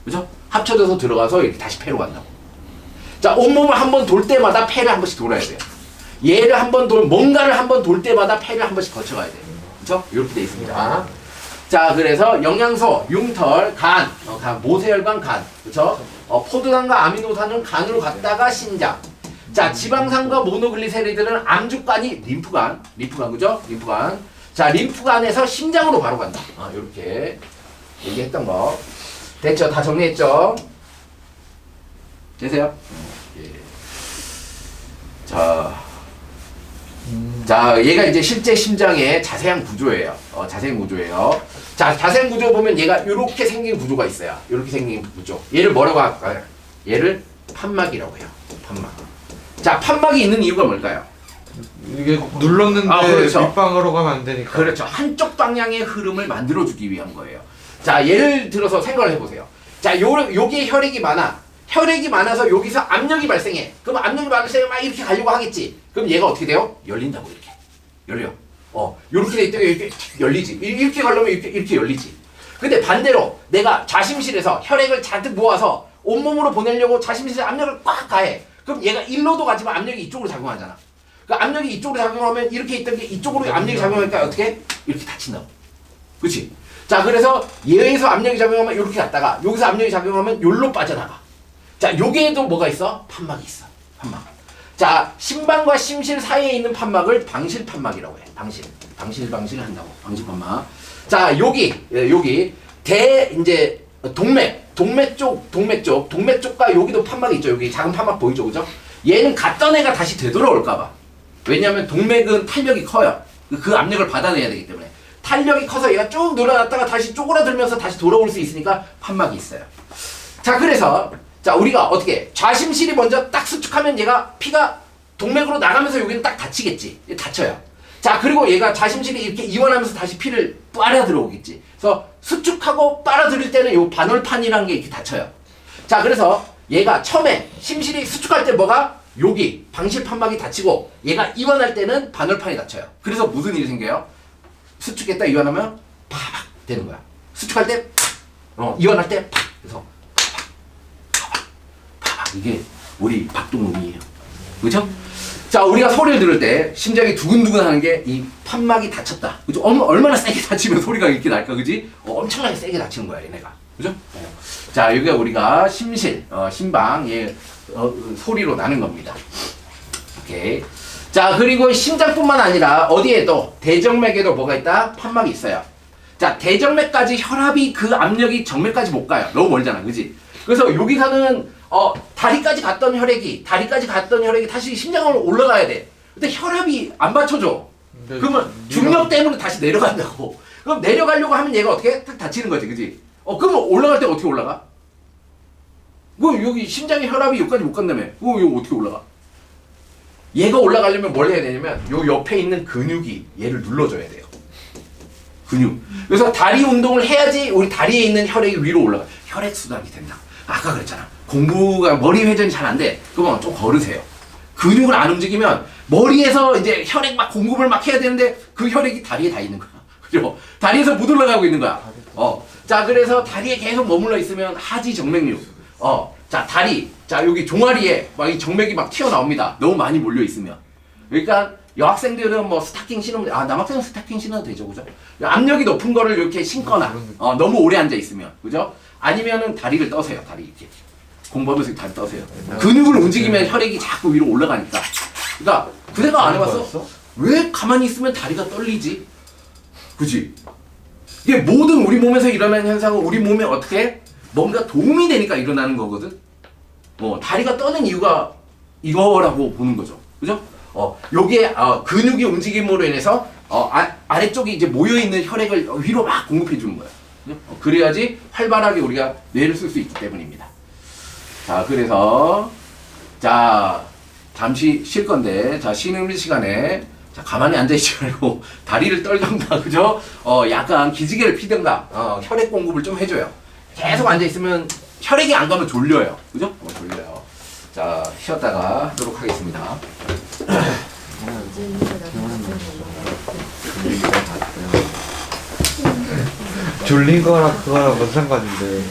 S1: 그죠? 합쳐져서 들어가서 이렇게 다시 폐로 간다고. 자, 온몸을 한번 돌 때마다 폐를 한 번씩 돌아야 돼요. 얘를 뭔가를 한 번 돌 때마다 폐를 한 번씩 거쳐가야 돼요. 그쵸? 이렇게 돼 있습니다. 자, 그래서 영양소, 융털, 간, 모세혈관, 간, 그쵸? 포도당과 아미노산은 간으로 갔다가 신장. 자, 지방산과 모노글리세리드는 암주간이 림프간, 그죠? 림프간. 자, 림프간에서 심장으로 바로 간다. 이렇게 얘기했던 거. 됐죠? 다 정리했죠? 되세요? 예. 자, 얘가 이제 실제 심장의 자세한 구조예요. 자세한 구조예요. 자, 자세한 구조 보면 얘가 이렇게 생긴 구조가 있어요. 이렇게 생긴 구조. 얘를 뭐라고 할까요? 얘를 판막이라고 해요. 판막. 자, 판막이 있는 이유가 뭘까요?
S2: 이게 눌렀는데
S1: 그렇죠.
S2: 윗방으로 가면 안 되니까.
S1: 그렇죠. 한쪽 방향의 흐름을 만들어주기 위한 거예요. 자, 예를 들어서 생각을 해보세요. 자, 여기에 혈액이 많아. 혈액이 많아서 여기서 압력이 발생해. 그럼 압력이 발생해 막 이렇게 가려고 하겠지. 그럼 얘가 어떻게 돼요? 열린다고 이렇게. 열려. 요렇게 돼 있다가 이렇게 열리지. 이렇게 가려면 이렇게 열리지. 근데 반대로 내가 좌심실에서 혈액을 잔뜩 모아서 온몸으로 보내려고 좌심실에 압력을 꽉 가해. 그럼 얘가 일로도 가지만 압력이 이쪽으로 작용하잖아. 그 압력이 이쪽으로 작용하면 이렇게 있던 게 이쪽으로 압력이 작용하니까 어떻게? 이렇게 다친다고. 그치? 자, 그래서 얘에서 압력이 작용하면 이렇게 갔다가 여기서 압력이 작용하면 요로 빠져나가. 자, 여기에도 뭐가 있어? 판막이 있어. 판막. 자, 심방과 심실 사이에 있는 판막을 방실판막이라고 해. 방실 한다고. 방실판막. 자, 여기 이제 동맥 쪽과 여기도 판막이 있죠. 여기 작은 판막 보이죠, 그죠? 얘는 갔던 애가 다시 되돌아올까봐. 왜냐하면 동맥은 탄력이 커요. 그 압력을 받아내야 되기 때문에. 탄력이 커서 얘가 쭉 늘어났다가 다시 쪼그라들면서 다시 돌아올 수 있으니까 판막이 있어요. 자, 그래서 자, 우리가 어떻게 좌심실이 먼저 딱 수축하면 얘가 피가 동맥으로 나가면서 여기는 딱 닫히겠지. 닫혀요. 자, 그리고 얘가 좌심실이 이렇게 이완하면서 다시 피를 빨아 들어오겠지. 그래서 수축하고 빨아들일 때는 요 반월판이라는 게 이렇게 닫혀요. 자, 그래서 얘가 처음에 심실이 수축할 때 뭐가 여기 방실판막이 닫히고 얘가 이완할 때는 반월판이 닫혀요. 그래서 무슨 일이 생겨요? 수축했다 이완하면 파박 되는 거야. 수축할 때 이완할 때 팍. 그래서 파박. 이게 우리 박동음이에요. 그렇죠? 자, 우리가 소리를 들을 때 심장이 두근두근 하는 게 이 판막이 닫혔다. 그죠? 얼마나 세게 닫히면 소리가 이렇게 날까, 그지? 엄청나게 세게 닫히는 거야, 얘네가. 그죠? 자, 여기가 우리가 심실, 심방, 소리로 나는 겁니다. 오케이. 자, 그리고 심장뿐만 아니라 어디에도 대정맥에도 뭐가 있다? 판막이 있어요. 자, 대정맥까지 혈압이 그 압력이 정맥까지 못 가요. 너무 멀잖아, 그지? 그래서 여기서는 다리까지 갔던 혈액이 다시 심장으로 올라가야 돼. 근데 혈압이 안 받쳐줘. 그러면 중력 때문에 다시 내려간다고. 그럼 내려가려고 하면 얘가 어떻게? 탁 다치는 거지, 그지? 그러면 올라갈 때 어떻게 올라가? 그럼 여기 심장의 혈압이 여기까지 못 간다며. 이거 어떻게 올라가? 얘가 올라가려면 뭘 해야 되냐면 요 옆에 있는 근육이 얘를 눌러줘야 돼요. 근육. 그래서 다리 운동을 해야지 우리 다리에 있는 혈액이 위로 올라가. 혈액 순환이 된다. 아까 그랬잖아. 공부가 머리 회전이 잘 안 돼. 그러면 좀 걸으세요. 근육을 안 움직이면 머리에서 이제 혈액 막 공급을 막 해야 되는데 그 혈액이 다리에 다 있는 거야. 그죠? 다리에서 못 올라가고 있는 거야. 자, 그래서 다리에 계속 머물러 있으면 하지 정맥류. 자, 다리. 자, 여기 종아리에 막 이 정맥이 막 튀어나옵니다. 너무 많이 몰려 있으면. 그러니까 여학생들은 뭐 스타킹 신으면 남학생은 스타킹 신어도 되죠, 그죠? 압력이 높은 거를 이렇게 신거나 너무 오래 앉아 있으면, 그죠? 아니면은 다리를 떠세요, 다리 이렇게. 공부하면서 다리 떠세요. 근육을 움직이면 혈액이 자꾸 위로 올라가니까. 그러니까 그 생각 안 해봤어? 왜 가만히 있으면 다리가 떨리지? 그지? 이게 모든 우리 몸에서 일어나는 현상은 우리 몸에 어떻게 뭔가 도움이 되니까 일어나는 거거든. 다리가 떠는 이유가 이거라고 보는 거죠. 그죠? 요게 근육의 움직임으로 인해서 아래쪽이 이제 모여 있는 혈액을 위로 막 공급해 주는 거야. 그죠? 그래야지 활발하게 우리가 뇌를 쓸 수 있기 때문입니다. 자, 그래서 자 잠시 쉴 건데, 자 쉬는 시간에 자 가만히 앉아 있지 말고 다리를 떨던가, 그죠? 약간 기지개를 피던가, 혈액 공급을 좀 해줘요. 계속 앉아 있으면 혈액이 안 가면 졸려요, 그죠? 졸려요. 자, 쉬었다가 하도록 하겠습니다.
S2: 졸린 거랑 그거랑 뭔 상관인데.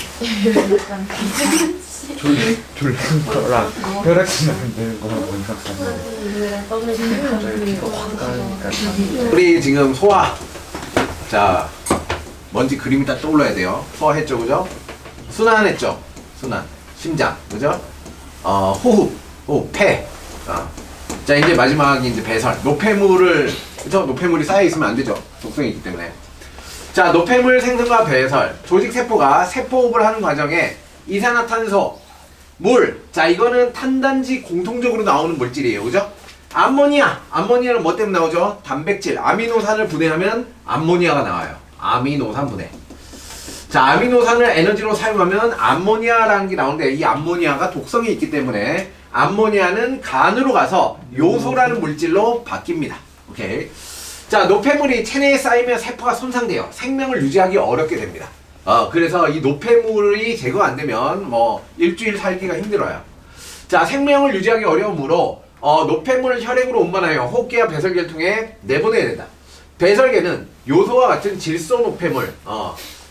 S2: 졸린 거랑 혈액순환 안 되는 거랑 뭔 상관인데.
S1: 우리 지금 소화. 자, 먼지 그림이 딱 떠올라야 돼요. 소화했죠, 그죠? 순환했죠? 순환. 심장, 그죠? 호흡, 폐. 자, 이제 마지막이 이제 배설. 노폐물을, 그죠? 노폐물이 쌓여있으면 안 되죠. 독성이 있기 때문에. 자, 노폐물 생성과 배설. 조직세포가 세포호흡을 하는 과정에 이산화탄소, 물. 자, 이거는 탄단지 공통적으로 나오는 물질이에요. 그죠? 암모니아는 뭐 때문에 나오죠? 단백질, 아미노산을 분해하면 암모니아가 나와요. 아미노산 분해. 자, 아미노산을 에너지로 사용하면 암모니아라는 게 나오는데, 이 암모니아가 독성이 있기 때문에 암모니아는 간으로 가서 요소라는 물질로 바뀝니다. 오케이. 자, 노폐물이 체내에 쌓이면 세포가 손상돼요. 생명을 유지하기 어렵게 됩니다. 그래서 이 노폐물이 제거 안 되면 뭐 일주일 살기가 힘들어요. 자, 생명을 유지하기 어려우므로 노폐물을 혈액으로 운반하여 호흡기와 배설계를 통해 내보내야 된다. 배설계는 요소와 같은 질소 노폐물,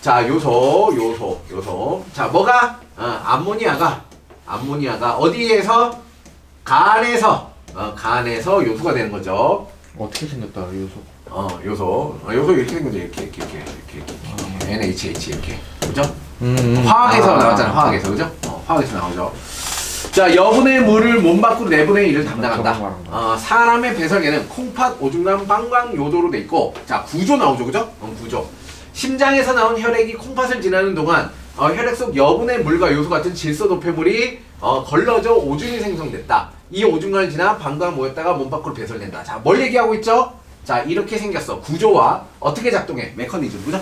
S1: 자, 요소. 자, 뭐가? 암모니아가 어디에서? 간에서 요소가 되는 거죠.
S2: 어떻게 생겼다, 요소?
S1: 요소 이렇게 생긴 거죠. 이렇게. NaCH 이렇게. 그죠? 화학에서 나왔잖아, 화학에서. 그죠? 화학에서 나오죠. 자, 여분의 물을 몸 밖으로 내보내는 일을 담당한다. 사람의 배설계는 콩팥, 오줌간, 방광, 요도로 돼 있고, 자, 구조 나오죠, 그죠? 구조. 심장에서 나온 혈액이 콩팥을 지나는 동안 혈액 속 여분의 물과 요소 같은 질소 노폐물이 걸러져 오줌이 생성됐다. 이 오줌관을 지나 방광 모였다가 몸 밖으로 배설된다. 자, 뭘 얘기하고 있죠? 자, 이렇게 생겼어. 구조와 어떻게 작동해? 메커니즘, 그죠?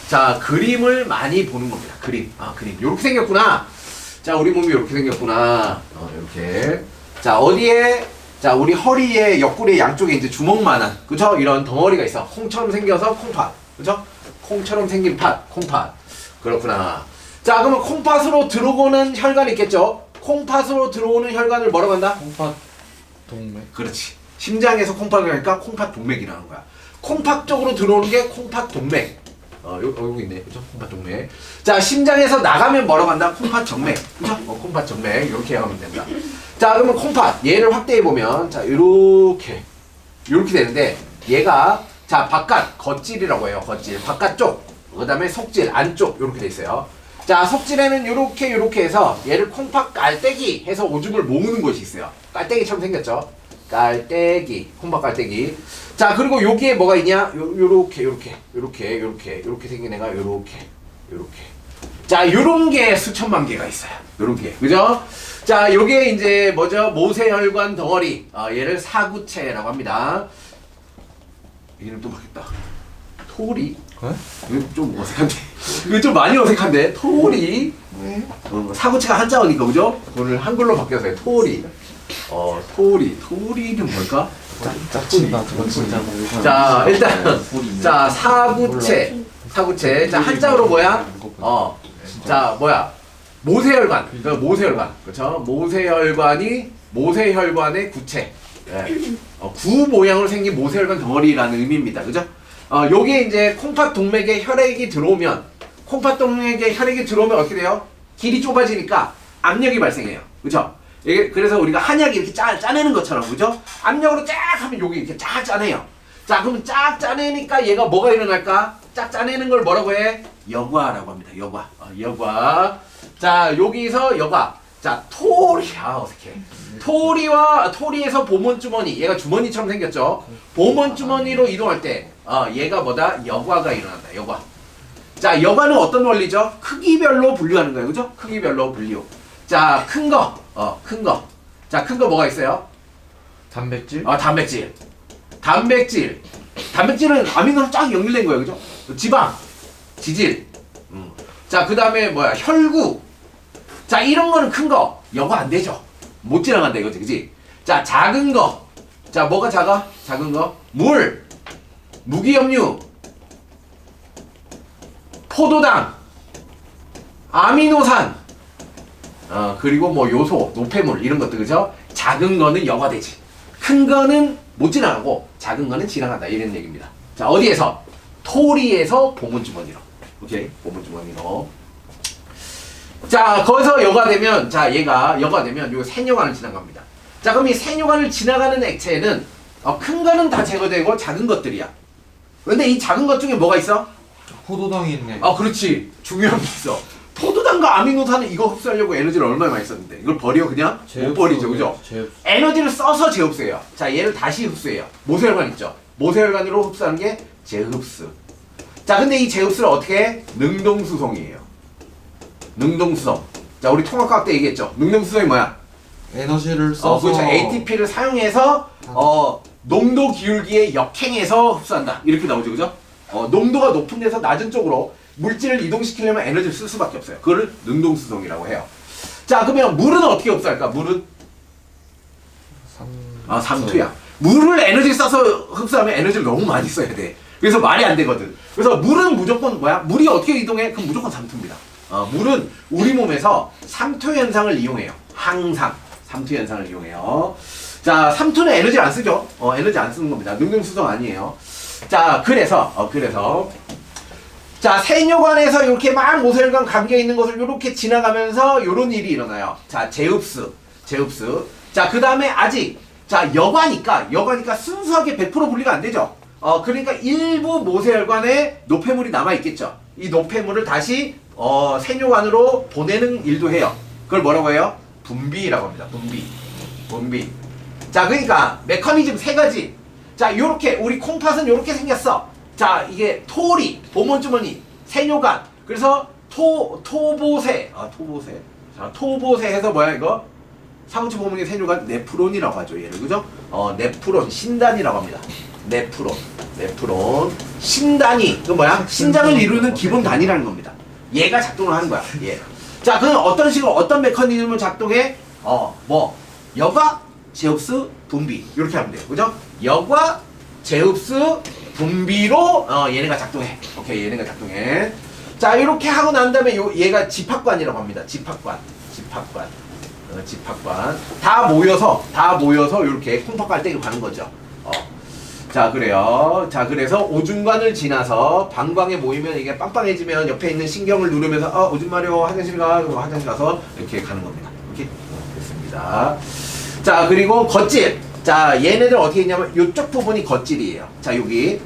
S1: 자, 그림을 많이 보는 겁니다. 그림. 요렇게 생겼구나. 자, 우리 몸이 요렇게 생겼구나. 요렇게. 자, 어디에? 자, 우리 허리에, 옆구리 양쪽에 이제 주먹만한, 그죠? 이런 덩어리가 있어. 콩처럼 생겨서 콩팥. 그죠? 콩처럼 생긴 팥, 콩팥. 그렇구나. 자, 그러면 콩팥으로 들어오는 혈관이 있겠죠? 콩팥으로 들어오는 혈관을 뭐라고 한다?
S2: 콩팥 동맥.
S1: 그렇지. 심장에서 콩팥을 하니까 콩팥 동맥이라는 거야. 콩팥 쪽으로 들어오는 게 콩팥 동맥. 여기 있네. 그죠? 콩팥 동맥. 자, 심장에서 나가면 뭐라고 한다? 콩팥 정맥. 그죠? 콩팥 정맥. 이렇게 하면 된다. 자, 그러면 콩팥. 얘를 확대해보면, 자, 요렇게 되는데, 얘가, 자, 바깥, 겉질이라고 해요. 겉질. 바깥쪽. 그 다음에 속질, 안쪽. 요렇게 돼 있어요. 자, 속질에는 요렇게 해서 얘를 콩팥 깔때기 해서 오줌을 모으는 곳이 있어요. 깔때기처럼 생겼죠? 깔때기, 콩팥 깔때기. 자, 그리고 여기에 뭐가 있냐? 요렇게 생긴 애가 요렇게. 자, 요런 게 수천만 개가 있어요. 요런 게. 그죠? 자, 요게 이제 뭐죠? 모세혈관 덩어리. 얘를 사구체라고 합니다. 이름 또 바뀌었다. 토리? 이거 좀 어색한데. 이거 좀 많이 어색한데. 토리. 왜? 사구체가 한자어니까, 그죠? 그거를 한글로 바뀌었어요. 토리. 토리는 뭘까?
S2: 짜친다, 저거 진짜.
S1: 자, 일단, 자, 사구체. 자, 한자어로 뭐야? 자, 뭐야? 모세혈관. 그러니까 모세혈관. 그쵸? 모세혈관의 구체. 네. 구 모양으로 생긴 모세혈관 덩어리라는 의미입니다. 그죠? 요게 이제 콩팥 동맥에 혈액이 들어오면, 어떻게 돼요? 길이 좁아지니까 압력이 발생해요. 그죠? 이게 그래서 우리가 한약이 이렇게 짜내는 것처럼, 그죠? 압력으로 쫙 하면 여기 이렇게 쫙 짜내요. 자, 그러면 쫙 짜내니까 얘가 뭐가 일어날까? 쫙 짜내는 걸 뭐라고 해? 여과라고 합니다. 여과. 자, 여기서 여과. 자, 어색해. 토리에서 보몬주머니, 얘가 주머니처럼 생겼죠. 보몬주머니로 이동할 때, 얘가 뭐다? 여과가 일어난다. 여과. 자, 여과는 어떤 원리죠? 크기별로 분류하는 거예요, 그죠? 크기별로 분류. 자, 큰 거, 큰 거. 자, 큰 거 뭐가 있어요?
S2: 단백질?
S1: 단백질. 단백질은 아미노로 쫙 연결된 거예요, 그죠? 지방, 지질. 자, 그 다음에 뭐야? 혈구. 자, 이런 거는 큰 거. 여과 안 되죠? 못 지나간다 이거지, 그지? 자, 작은 거. 자, 뭐가 작아? 작은 거. 물, 무기염류, 포도당, 아미노산, 그리고 뭐 요소, 노폐물 이런 것들, 그죠? 작은 거는 여과되지. 큰 거는 못 지나가고 작은 거는 지나간다 이런 얘기입니다. 자, 어디에서? 토리에서 보문주머니로. 오케이, 보문주머니로. 자, 거기서 여과되면, 자, 얘가 여과되면 요 세뇨관을 지나갑니다. 자, 그럼 이 세뇨관을 지나가는 액체는 큰 거는 다 제거되고 작은 것들이야. 근데 이 작은 것 중에 뭐가 있어?
S2: 포도당이 있네.
S1: 그렇지. 중요한 게 있어. 포도당과 아미노산은 이거 흡수하려고 에너지를 얼마나 많이 썼는데 이걸 버려 그냥? 못 버리죠, 그죠? 에너지를 써서 재흡수해요. 자, 얘를 다시 흡수해요. 모세혈관 있죠? 모세혈관으로 흡수하는 게 재흡수. 자, 근데 이 재흡수를 어떻게 해? 능동수송이에요. 능동수송. 자, 우리 통합과학 때 얘기했죠? 능동수송이 뭐야?
S2: 에너지를 써서
S1: 그렇죠. ATP를 사용해서 농도 기울기에 역행해서 흡수한다. 이렇게 나오죠, 그죠? 농도가 높은 데서 낮은 쪽으로 물질을 이동시키려면 에너지를 쓸 수밖에 없어요. 그거를 능동수송이라고 해요. 자, 그러면 물은 어떻게 흡수할까? 물은? 삼투야. 물을 에너지 써서 흡수하면 에너지를 너무 많이 써야 돼. 그래서 말이 안 되거든. 그래서 물은 무조건 뭐야? 물이 어떻게 이동해? 그럼 무조건 삼투입니다. 물은 우리 몸에서 삼투 현상을 이용해요. 항상 삼투 현상을 이용해요. 자, 삼투는 에너지를 안 쓰죠. 에너지 안 쓰는 겁니다. 능동수송 아니에요. 자, 그래서 자, 세뇨관에서 이렇게 막 모세혈관 관계 있는 것을 이렇게 지나가면서 이런 일이 일어나요. 자, 재흡수. 자, 그 다음에 아직 자, 여과니까 순수하게 100% 분리가 안 되죠. 그러니까 일부 모세혈관에 노폐물이 남아 있겠죠. 이 노폐물을 다시 세뇨관으로 보내는 일도 해요. 그걸 뭐라고 해요? 분비라고 합니다. 분비. 자, 그러니까 메커니즘 세 가지. 자, 요렇게 우리 콩팥은 요렇게 생겼어. 자, 이게 토리, 보몬주머니, 세뇨관. 그래서 토보세. 자, 토보세 해서 뭐야 이거? 상치 보문의 세뇨관 네프론이라고 하죠. 얘를, 그죠? 네프론, 신단이라고 합니다. 네프론. 신단이 그 뭐야? 신장을 이루는 기본 단위라는 겁니다. 얘가 작동을 하는 거야. 얘. 자, 그럼 어떤 식으로 어떤 메커니즘을 작동해? 여과, 재흡수, 분비 이렇게 하면 돼요. 그죠? 여과, 재흡수, 분비로 얘네가 작동해. 오케이, 얘네가 작동해. 자, 이렇게 하고 난 다음에 얘가 집합관이라고 합니다. 집합관. 다 모여서 이렇게 콩팥 깔때기 가는 거죠. 자, 그래요. 자, 그래서 오줌관을 지나서 방광에 모이면 이게 빵빵해지면 옆에 있는 신경을 누르면서 오줌 마려 화장실 가서 이렇게 가는 겁니다. 이렇게 됐습니다. 자, 그리고 겉질. 자, 얘네들 어떻게 있냐면 이쪽 부분이 겉질이에요. 자, 여기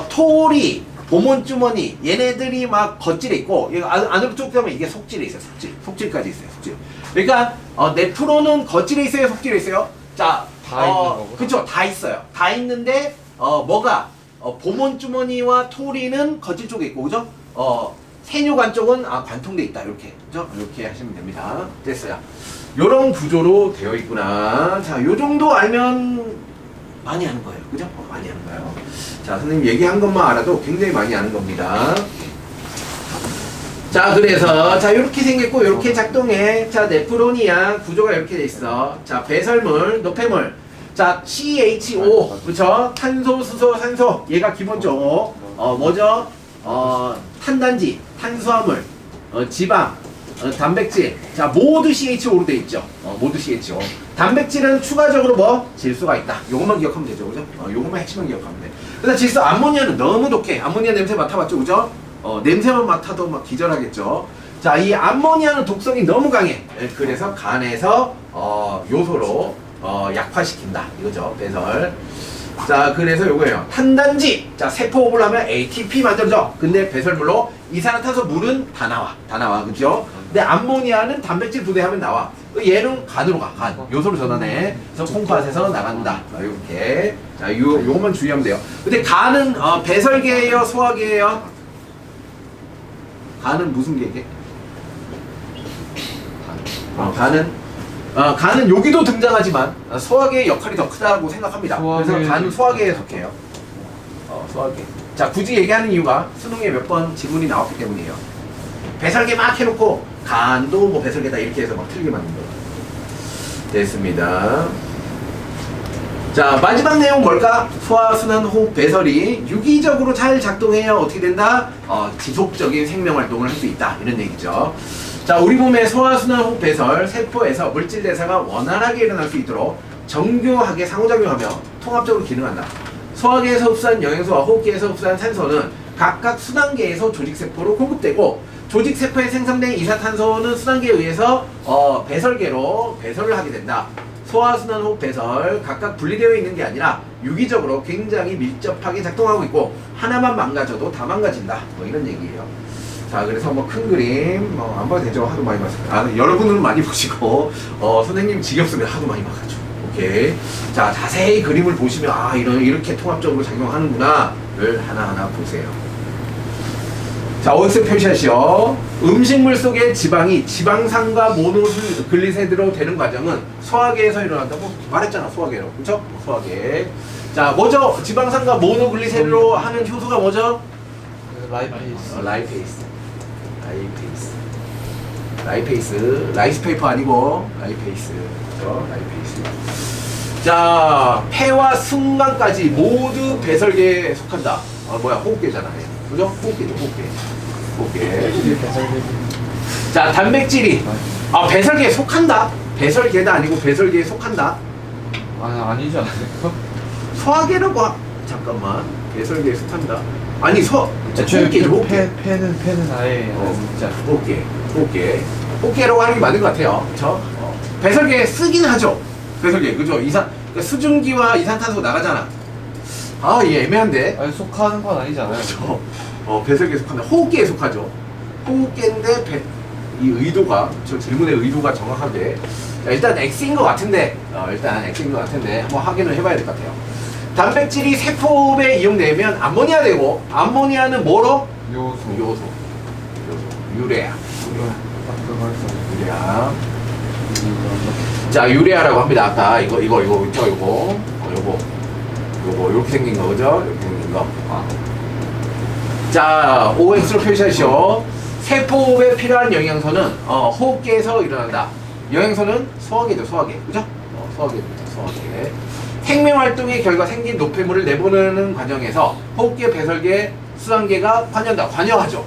S1: 토리, 보몬주머니 얘네들이 막 겉질에 있고 안으로 쭉 들어가면 이게 속질에 있어요. 속질까지 있어요. 속질. 그러니까 네프론은 겉질에 있어요, 속질에 있어요. 자,
S2: 다 있는 거구나.
S1: 그쵸, 다 있어요. 다 있는데 뭐가 보몬주머니와 토리는 겉질 쪽에 있고, 그죠? 세뇨관 쪽은 관통돼 있다. 이렇게, 그죠? 이렇게 하시면 됩니다. 됐어요. 요런 구조로 되어 있구나. 자, 요 정도 알면 많이 아는 거예요. 그죠? 많이 아는 거예요. 자, 선생님 얘기한 것만 알아도 굉장히 많이 아는 겁니다. 자, 그래서 자, 요렇게 생겼고 요렇게 작동해. 자, 네프론이야. 구조가 이렇게 돼 있어. 자, 배설물, 노폐물. 자, CHO. 그쵸? 탄소, 수소, 산소. 얘가 기본적으로 뭐죠? 탄단지, 탄수화물, 지방, 단백질. 자, 모두 CHO로 돼 있죠. 모두 CHO. 단백질은 추가적으로 뭐? 질소가 있다. 요것만 기억하면 되죠. 그죠? 요것만 핵심만 기억하면 돼. 그래서 질소, 암모니아는 너무 독해. 암모니아 냄새 맡아봤죠. 그죠? 냄새만 맡아도 막 기절하겠죠. 자, 이 암모니아는 독성이 너무 강해. 그래서 간에서 요소로 약화시킨다. 이거죠. 배설. 자, 그래서 요거예요. 탄단지. 자, 세포호흡을 하면 ATP 만들어져. 근데 배설물로 이산화탄소 물은 다 나와. 그죠? 근데 암모니아는 단백질 부대하면 나와. 얘는 간으로 가. 간. 요소로 전환해. 그래서 콩팥에서 나간다. 자, 이렇게. 자, 요것만 주의하면 돼요. 근데 간은 배설계예요, 소화계예요? 간은 무슨 계계? 간은 여기도 등장하지만 소화계의 역할이 더 크다고 생각합니다. 그래서 간은 소화계에 속해요. 소화계. 자, 굳이 얘기하는 이유가 수능에 몇 번 지문이 나왔기 때문이에요. 배설계 막 해놓고 간도 뭐 배설계다 이렇게 해서 막 틀리게 만든 거. 됐습니다. 자, 마지막 내용 뭘까? 소화순환 호흡 배설이 유기적으로 잘 작동해야 어떻게 된다? 지속적인 생명활동을 할 수 있다. 이런 얘기죠. 자, 우리 몸의 소화순환 호흡 배설, 세포에서 물질 대사가 원활하게 일어날 수 있도록 정교하게 상호작용하며 통합적으로 기능한다. 소화계에서 흡수한 영양소와 호흡기에서 흡수한 산소는 각각 순환계에서 조직세포로 공급되고 조직세포에 생성된 이산탄소는 순환계에 의해서 배설계로 배설을 하게 된다. 소화순환 호흡 배설 각각 분리되어 있는 게 아니라 유기적으로 굉장히 밀접하게 작동하고 있고 하나만 망가져도 다 망가진다. 뭐 이런 얘기예요. 자, 그래서 뭐 큰 그림 안 봐도 되죠. 하도 많이 봤어요. 여러분은 많이 보시고 선생님 지겹으면 하도 많이 봐가지고. 오케이. 자, 자세히 그림을 보시면 이렇게 통합적으로 작용하는구나를 하나하나 보세요. 자, OX 표시하시오. 음식물 속의 지방이 지방산과 모노글리세드로 되는 과정은 소화계에서 일어난다고 말했잖아. 소화계로. 그쵸? 소화계. 자, 뭐죠? 지방산과 모노글리세드로 하는 효소가 뭐죠? 라이페이스. 라이스페이퍼 아니고 라이페이스. 그렇죠? 라이페이스. 자, 폐와 승관까지 모두 배설계에 속한다. 호흡계잖아요. 그죠? 호흡계죠, 호흡계. 자, 단백질이 배설계에 속한다. 배설계가 아니고 배설계에 속한다.
S2: 아니지 않을까?
S1: 소화계라고 잠깐만. 배설계에 속한다. 아니 호흡계죠, 호흡계.
S2: 폐는 아예 진짜
S1: 호흡계라고 하는 게 맞는 것 같아요. 그쵸? 배설계에 쓰긴 하죠. 배설계, 그죠? 그러니까 수증기와 이산탄소 나가잖아. 얘 애매한데.
S2: 아니 속하는 건 아니잖아요.
S1: 그렇죠. 배설계에 속한다. 호흡계에 속하죠. 호흡계인데 이 의도가, 저 질문의 의도가 정확하게. 자, 일단 X인 것 같은데, 한번 확인을 해봐야 될 것 같아요. 단백질이 세포에 이용되면 암모니아 되고, 암모니아는 뭐로? 요소. 유레아. 자, 유레아라고 합니다. 아까 이거 이렇게 생긴 거, 그죠? 이렇게 생긴 거. 자, OX로 표시하시오. 세포에 필요한 영양소는 호흡계에서 일어난다. 영양소는 소화계죠, 소화계. 그죠? 소화계입니다, 소화계. 생명활동의 결과 생긴 노폐물을 내보내는 과정에서 호흡계, 배설계, 수환계가 관여하죠.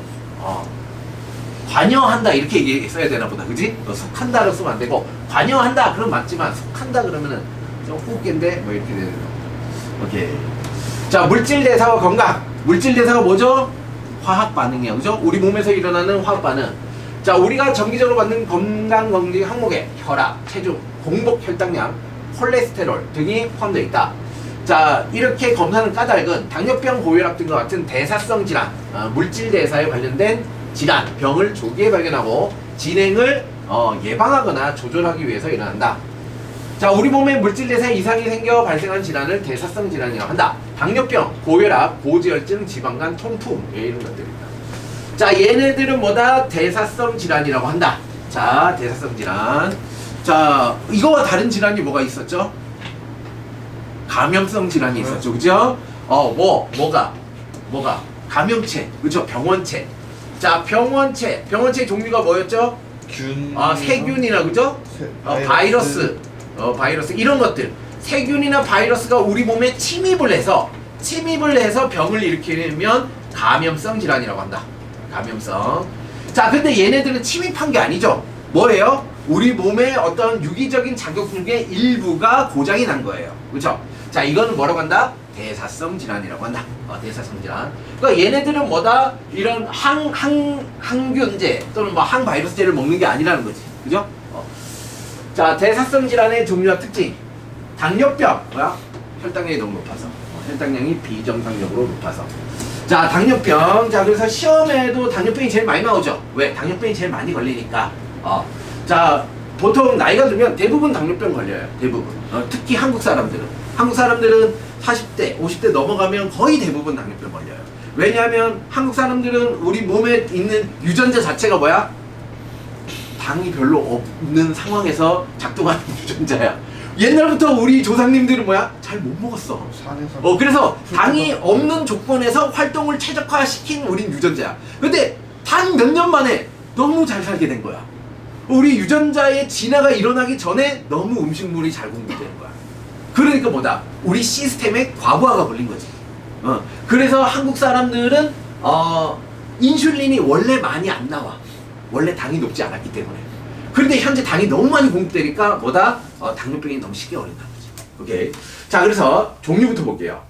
S1: 관여한다 이렇게 써야 되나 보다. 그지? 속한다로 쓰면 안 되고 관여한다 그럼 맞지만 속한다 그러면은 좀 호흡계인데 뭐 이렇게 되는 거. 오케이. 자, 물질대사와 건강. 물질대사가 뭐죠? 화학반응이에요. 그죠? 우리 몸에서 일어나는 화학반응. 자, 우리가 정기적으로 받는 건강검진 항목에 혈압, 체중, 공복 혈당량, 콜레스테롤 등이 포함되어 있다. 자, 이렇게 검사하는 까닭은 당뇨병, 고혈압 등과 같은 대사성 질환, 물질대사에 관련된 질환, 병을 조기에 발견하고 진행을 예방하거나 조절하기 위해서 일어난다. 자, 우리 몸에 물질대사에 이상이 생겨 발생한 질환을 대사성 질환이라고 한다. 당뇨병, 고혈압, 고지혈증, 지방간, 통풍 이런 것들입니다. 자, 얘네들은 뭐다? 대사성 질환이라고 한다. 자, 대사성 질환. 자, 이거와 다른 질환이 뭐가 있었죠? 감염성 질환이 있었죠. 그죠? 뭐가? 감염체. 그죠? 병원체. 자, 병원체 종류가 뭐였죠? 세균이나, 그죠? 바이러스 이런 것들. 세균이나 바이러스가 우리 몸에 침입을 해서 병을 일으키면 감염성 질환이라고 한다. 감염성. 자, 근데 얘네들은 침입한 게 아니죠. 뭐예요? 우리 몸의 어떤 유기적인 작용 중에 일부가 고장이 난 거예요. 그렇죠? 자, 이거는 뭐라고 한다? 대사성 질환이라고 한다. 대사성 질환. 그러니까 얘네들은 뭐다? 이런 항균제 또는 뭐 항바이러스제를 먹는 게 아니라는 거지. 그죠? 자, 대사성 질환의 종류와 특징. 당뇨병. 혈당량이 너무 높아서. 혈당량이 비정상적으로 높아서. 자, 당뇨병. 자, 그래서 시험에도 당뇨병이 제일 많이 나오죠. 왜? 당뇨병이 제일 많이 걸리니까. 자, 보통 나이가 들면 대부분 당뇨병 걸려요. 대부분. 특히 한국 사람들은. 한국 사람들은 40대, 50대 넘어가면 거의 대부분 당뇨병 걸려요. 왜냐하면 한국 사람들은 우리 몸에 있는 유전자 자체가 뭐야? 당이 별로 없는 상황에서 작동하는 유전자야. 옛날부터 우리 조상님들은 뭐야? 잘 못 먹었어.
S2: 산에서
S1: 그래서 당이 없는 조건에서 활동을 최적화시킨 우린 유전자야. 근데 단 몇 년 만에 너무 잘 살게 된 거야. 우리 유전자의 진화가 일어나기 전에 너무 음식물이 잘 공급되는 거야. 그러니까 뭐다? 우리 시스템에 과부하가 걸린 거지. 그래서 한국 사람들은 인슐린이 원래 많이 안 나와. 원래 당이 높지 않았기 때문에. 그런데 현재 당이 너무 많이 공급되니까 뭐다? 당뇨병이 너무 쉽게 걸린다는 거지. 오케이. 자, 그래서 종류부터 볼게요.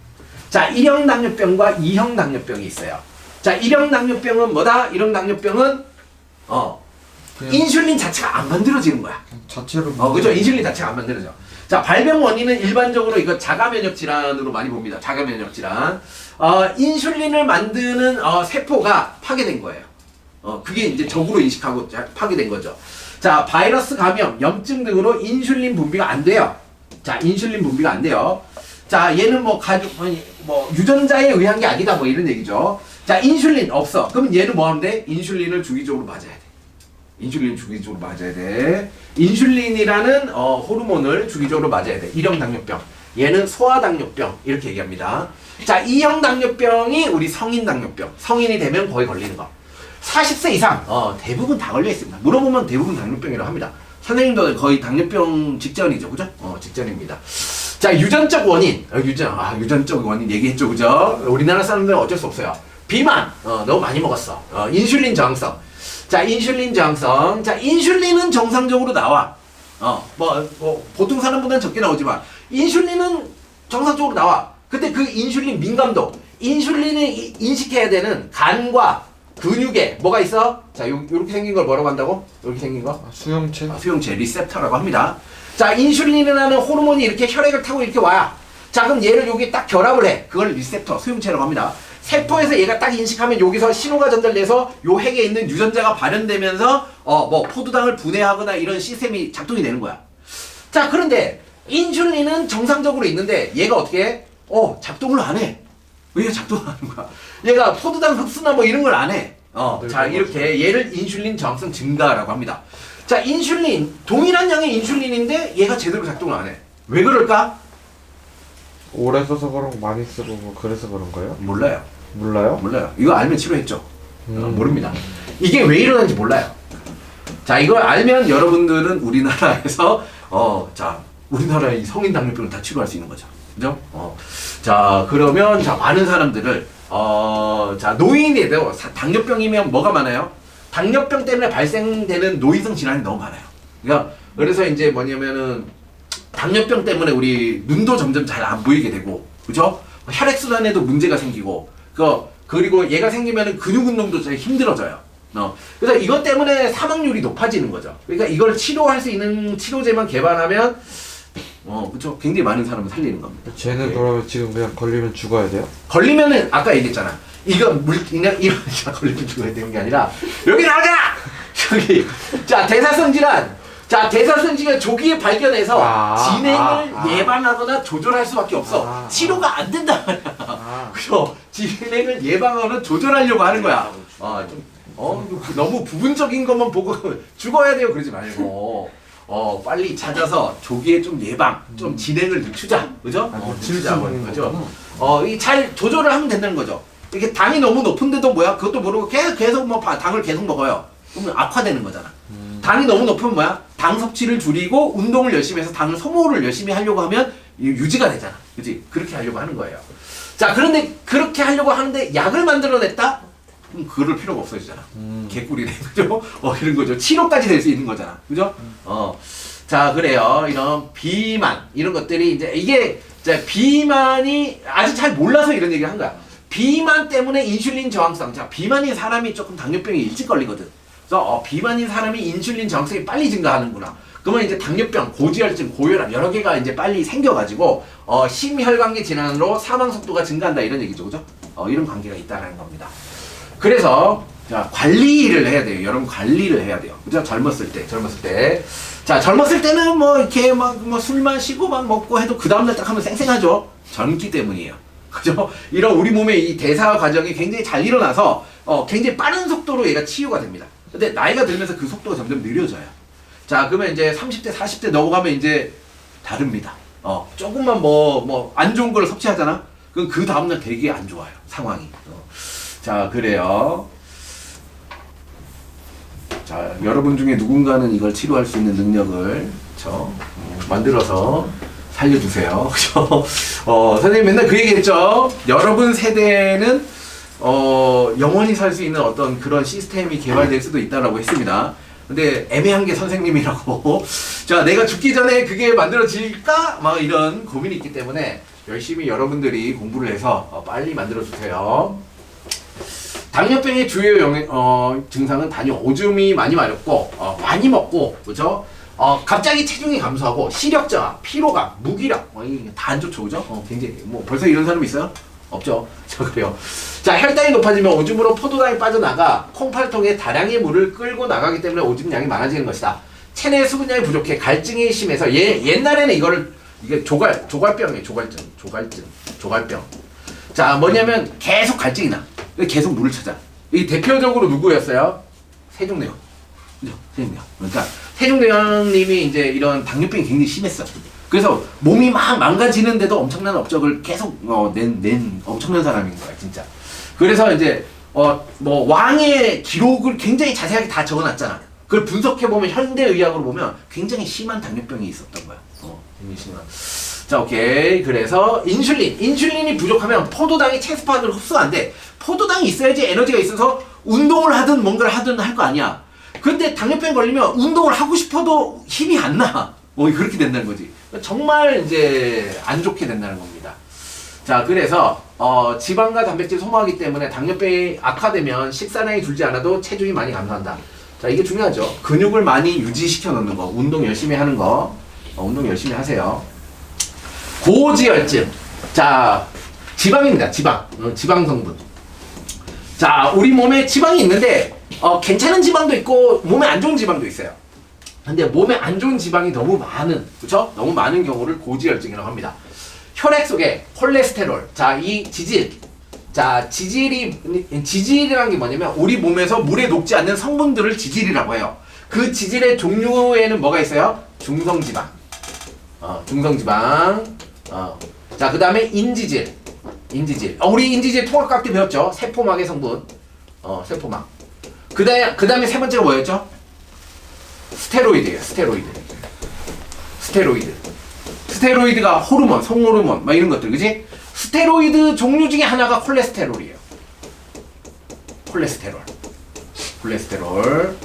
S1: 자, 1형 당뇨병과 2형 당뇨병이 있어요. 자, 1형 당뇨병은 뭐다? 1형 당뇨병은 인슐린 자체가 안 만들어지는 거야.
S2: 자체로
S1: 그죠? 인슐린 자체가 안 만들어져. 자, 발병 원인은 일반적으로 이거 자가 면역 질환으로 많이 봅니다. 자가 면역 질환. 인슐린을 만드는 세포가 파괴된 거예요. 그게 이제 적으로 인식하고 파괴된 거죠. 자, 바이러스 감염, 염증 등으로 인슐린 분비가 안 돼요. 자, 인슐린 분비가 안 돼요. 자, 얘는 뭐 유전자에 의한 게 아니다 뭐 이런 얘기죠. 자, 인슐린 없어. 그럼 얘는 뭐 하면 돼? 인슐린을 주기적으로 맞아야 돼. 인슐린 주기적으로 맞아야 돼. 인슐린이라는 호르몬을 주기적으로 맞아야 돼. 1형 당뇨병. 얘는 소아당뇨병 이렇게 얘기합니다. 자, 2형 당뇨병이 우리 성인 당뇨병. 성인이 되면 거의 걸리는 거. 40세 이상 대부분 다 걸려 있습니다. 물어보면 대부분 당뇨병이라고 합니다. 선생님도 거의 당뇨병 직전이죠, 그죠? 직전입니다. 자, 유전적 원인, 유전적 원인 얘기했죠, 그죠? 우리나라 사람들은 어쩔 수 없어요. 비만, 너무 많이 먹었어. 인슐린 저항성. 자, 인슐린 저항성. 자, 인슐린은 정상적으로 나와. 보통 사람보다는 적게 나오지만 인슐린은 정상적으로 나와. 근데 그 인슐린 민감도, 인슐린을 인식해야 되는 간과 근육에 뭐가 있어? 자, 요렇게 생긴 걸 뭐라고 한다고? 요렇게 생긴 거?
S2: 수용체?
S1: 수용체, 리셉터라고 합니다. 자, 인슐린이라는 호르몬이 이렇게 혈액을 타고 이렇게 와야. 자, 그럼 얘를 여기 딱 결합을 해. 그걸 리셉터, 수용체라고 합니다. 세포에서 얘가 딱 인식하면 여기서 신호가 전달돼서 요 핵에 있는 유전자가 발현되면서 포도당을 분해하거나 이런 시스템이 작동이 되는 거야. 자, 그런데 인슐린은 정상적으로 있는데 얘가 어떻게 해? 작동을 안 해. 왜 작동을 안 하는 거야? 얘가 포도당 흡수나 뭐 이런 걸 안 해. 자, 이렇게 얘를 인슐린 저항성 증가라고 합니다. 자, 인슐린, 동일한 양의 인슐린인데 얘가 제대로 작동을 안 해. 왜 그럴까?
S2: 오래 써서 그런 거 많이 쓰고 뭐 그래서 그런 거예요?
S1: 몰라요.
S2: 몰라요?
S1: 몰라요. 이거 알면 치료했죠. 모릅니다. 이게 왜 이러는지 몰라요. 자, 이걸 알면 여러분들은 우리나라에서 자, 우리나라의 성인 당뇨병을 다 치료할 수 있는 거죠. 그죠? 자, 그러면 자, 많은 사람들을 자, 노인이 돼도 당뇨병이면 뭐가 많아요? 당뇨병 때문에 발생되는 노인성 질환이 너무 많아요. 그러니까 그래서 이제 뭐냐면은 당뇨병 때문에 우리 눈도 점점 잘 안 보이게 되고, 그죠? 혈액순환에도 문제가 생기고, 그리고 얘가 생기면은 근육 운동도 되게 힘들어져요. 그래서 이것 때문에 사망률이 높아지는 거죠. 그러니까 이걸 치료할 수 있는 치료제만 개발하면, 그쵸? 굉장히 많은 사람을 살리는 겁니다.
S2: 쟤는
S1: 네.
S2: 그러면 지금 그냥 걸리면 죽어야 돼요?
S1: 걸리면은 아까 얘기했잖아. 그냥 이런 걸리면 죽어야 되는 게 아니라 여기 나오자. 여기 자, 대사성 질환. 자, 대사성 질환 조기에 발견해서 진행을 예방하거나 조절할 수밖에 없어. 치료가 안 된단 말이야. 그래서 진행을 예방하거나 조절하려고 하는 거야. 너무 부분적인 것만 보고 죽어야 돼요 그러지 말고. 빨리 찾아서 조기에 좀 예방, 좀 진행을 늦추자, 그죠? 늦추자, 그죠? 이 잘 조절을 하면 된다는 거죠. 이게 당이 너무 높은데도 뭐야? 그것도 모르고 계속 당을 계속 먹어요. 그러면 악화되는 거잖아. 당이 너무 높으면 뭐야? 당 섭취를 줄이고 운동을 열심히 해서 당을 소모를 열심히 하려고 하면 유지가 되잖아, 그지? 그렇게 하려고 하는 거예요. 자, 그런데 그렇게 하려고 하는데 약을 만들어냈다? 그럼 그럴 필요가 없어지잖아. 개꿀이네, 그죠? 이런 거죠. 치료까지 될 수 있는 거잖아, 그죠? 자, 그래요. 이런 비만, 이런 것들이 이게 비만이 아직 잘 몰라서 이런 얘기를 한 거야. 비만 때문에 인슐린 저항성. 자, 비만인 사람이 조금 당뇨병이 일찍 걸리거든. 그래서 비만인 사람이 인슐린 저항성이 빨리 증가하는구나. 그러면 이제 당뇨병, 고지혈증, 고혈압 여러 개가 이제 빨리 생겨가지고 심혈관계 질환으로 사망 속도가 증가한다 이런 얘기죠, 그죠? 이런 관계가 있다는 겁니다. 그래서 자, 관리를 해야 돼요. 여러분 관리를 해야 돼요. 그죠? 젊었을 때. 자, 젊었을 때는 뭐 이렇게 막 뭐 술 마시고 막 먹고 해도 그 다음날 딱 하면 쌩쌩하죠. 젊기 때문이에요. 그죠? 이런 우리 몸의 이 대사 과정이 굉장히 잘 일어나서 굉장히 빠른 속도로 얘가 치유가 됩니다. 근데 나이가 들면서 그 속도가 점점 느려져요. 자, 그러면 이제 30대, 40대 넘어가면 이제 다릅니다. 조금만 뭐 안 좋은 걸 섭취하잖아? 그럼 그 다음날 되게 안 좋아요. 상황이. 자, 그래요. 자, 여러분 중에 누군가는 이걸 치료할 수 있는 능력을 만들어서 살려주세요. 그죠? 선생님 맨날 그 얘기했죠. 여러분 세대는 영원히 살 수 있는 어떤 그런 시스템이 개발될 수도 있다라고 했습니다. 근데 애매한 게 선생님이라고. 자, 내가 죽기 전에 그게 만들어질까? 막 이런 고민이 있기 때문에 열심히 여러분들이 공부를 해서 빨리 만들어주세요. 당뇨병의 주요 증상은 단요, 오줌이 많이 마렵고 많이 먹고, 그죠? 갑자기 체중이 감소하고 시력 저하, 피로감, 무기력, 다 안 좋죠, 그죠? 굉장히 뭐 벌써 이런 사람 있어요? 없죠. 자, 그래요. 자, 혈당이 높아지면 오줌으로 포도당이 빠져나가 콩팥통에 다량의 물을 끌고 나가기 때문에 오줌량이 많아지는 것이다. 체내 수분량이 부족해 갈증이 심해서 옛날에는 이게 조갈병이에요. 조갈병. 자, 뭐냐면 계속 갈증이 나. 계속 물을 찾아. 이 대표적으로 누구였어요? 세종대왕. 그죠? 세종대왕. 그러니까 세종대왕님이 이제 이런 당뇨병이 굉장히 심했어. 그래서 몸이 막 망가지는데도 엄청난 업적을 계속 낸 엄청난 사람인 거야, 진짜. 그래서 이제 뭐 왕의 기록을 굉장히 자세하게 다 적어놨잖아. 그걸 분석해 보면 현대의학으로 보면 굉장히 심한 당뇨병이 있었던 거야. 굉장히 심한. 자, 오케이. 그래서 인슐린이 부족하면 포도당이 체스파를 흡수가 안 돼. 포도당이 있어야지 에너지가 있어서 운동을 하든 뭔가를 하든 할 거 아니야. 근데 당뇨병 걸리면 운동을 하고 싶어도 힘이 안 나. 그렇게 된다는 거지. 정말 이제 안 좋게 된다는 겁니다. 자, 그래서 지방과 단백질 소모하기 때문에 당뇨병이 악화되면 식사량이 줄지 않아도 체중이 많이 감소한다. 자, 이게 중요하죠. 근육을 많이 유지시켜 놓는 거, 운동 열심히 하는 거, 운동 열심히 하세요. 고지혈증. 자, 지방입니다. 지방 성분. 자, 우리 몸에 지방이 있는데 괜찮은 지방도 있고 몸에 안 좋은 지방도 있어요. 근데 몸에 안 좋은 지방이 너무 많은, 그쵸? 너무 많은 경우를 고지혈증이라고 합니다. 혈액 속에 콜레스테롤, 자, 이 지질. 자, 지질이라는 게 뭐냐면 우리 몸에서 물에 녹지 않는 성분들을 지질이라고 해요. 그 지질의 종류에는 뭐가 있어요? 중성지방. 중성지방. 자, 그 다음에 인지질. 우리 인지질 통합과학 때 배웠죠? 세포막의 성분. 세포막. 그 다음에 세 번째가 뭐였죠? 스테로이드예요. 스테로이드가 호르몬, 성호르몬, 막 이런 것들, 그지? 스테로이드 종류 중에 하나가 콜레스테롤이에요. 콜레스테롤.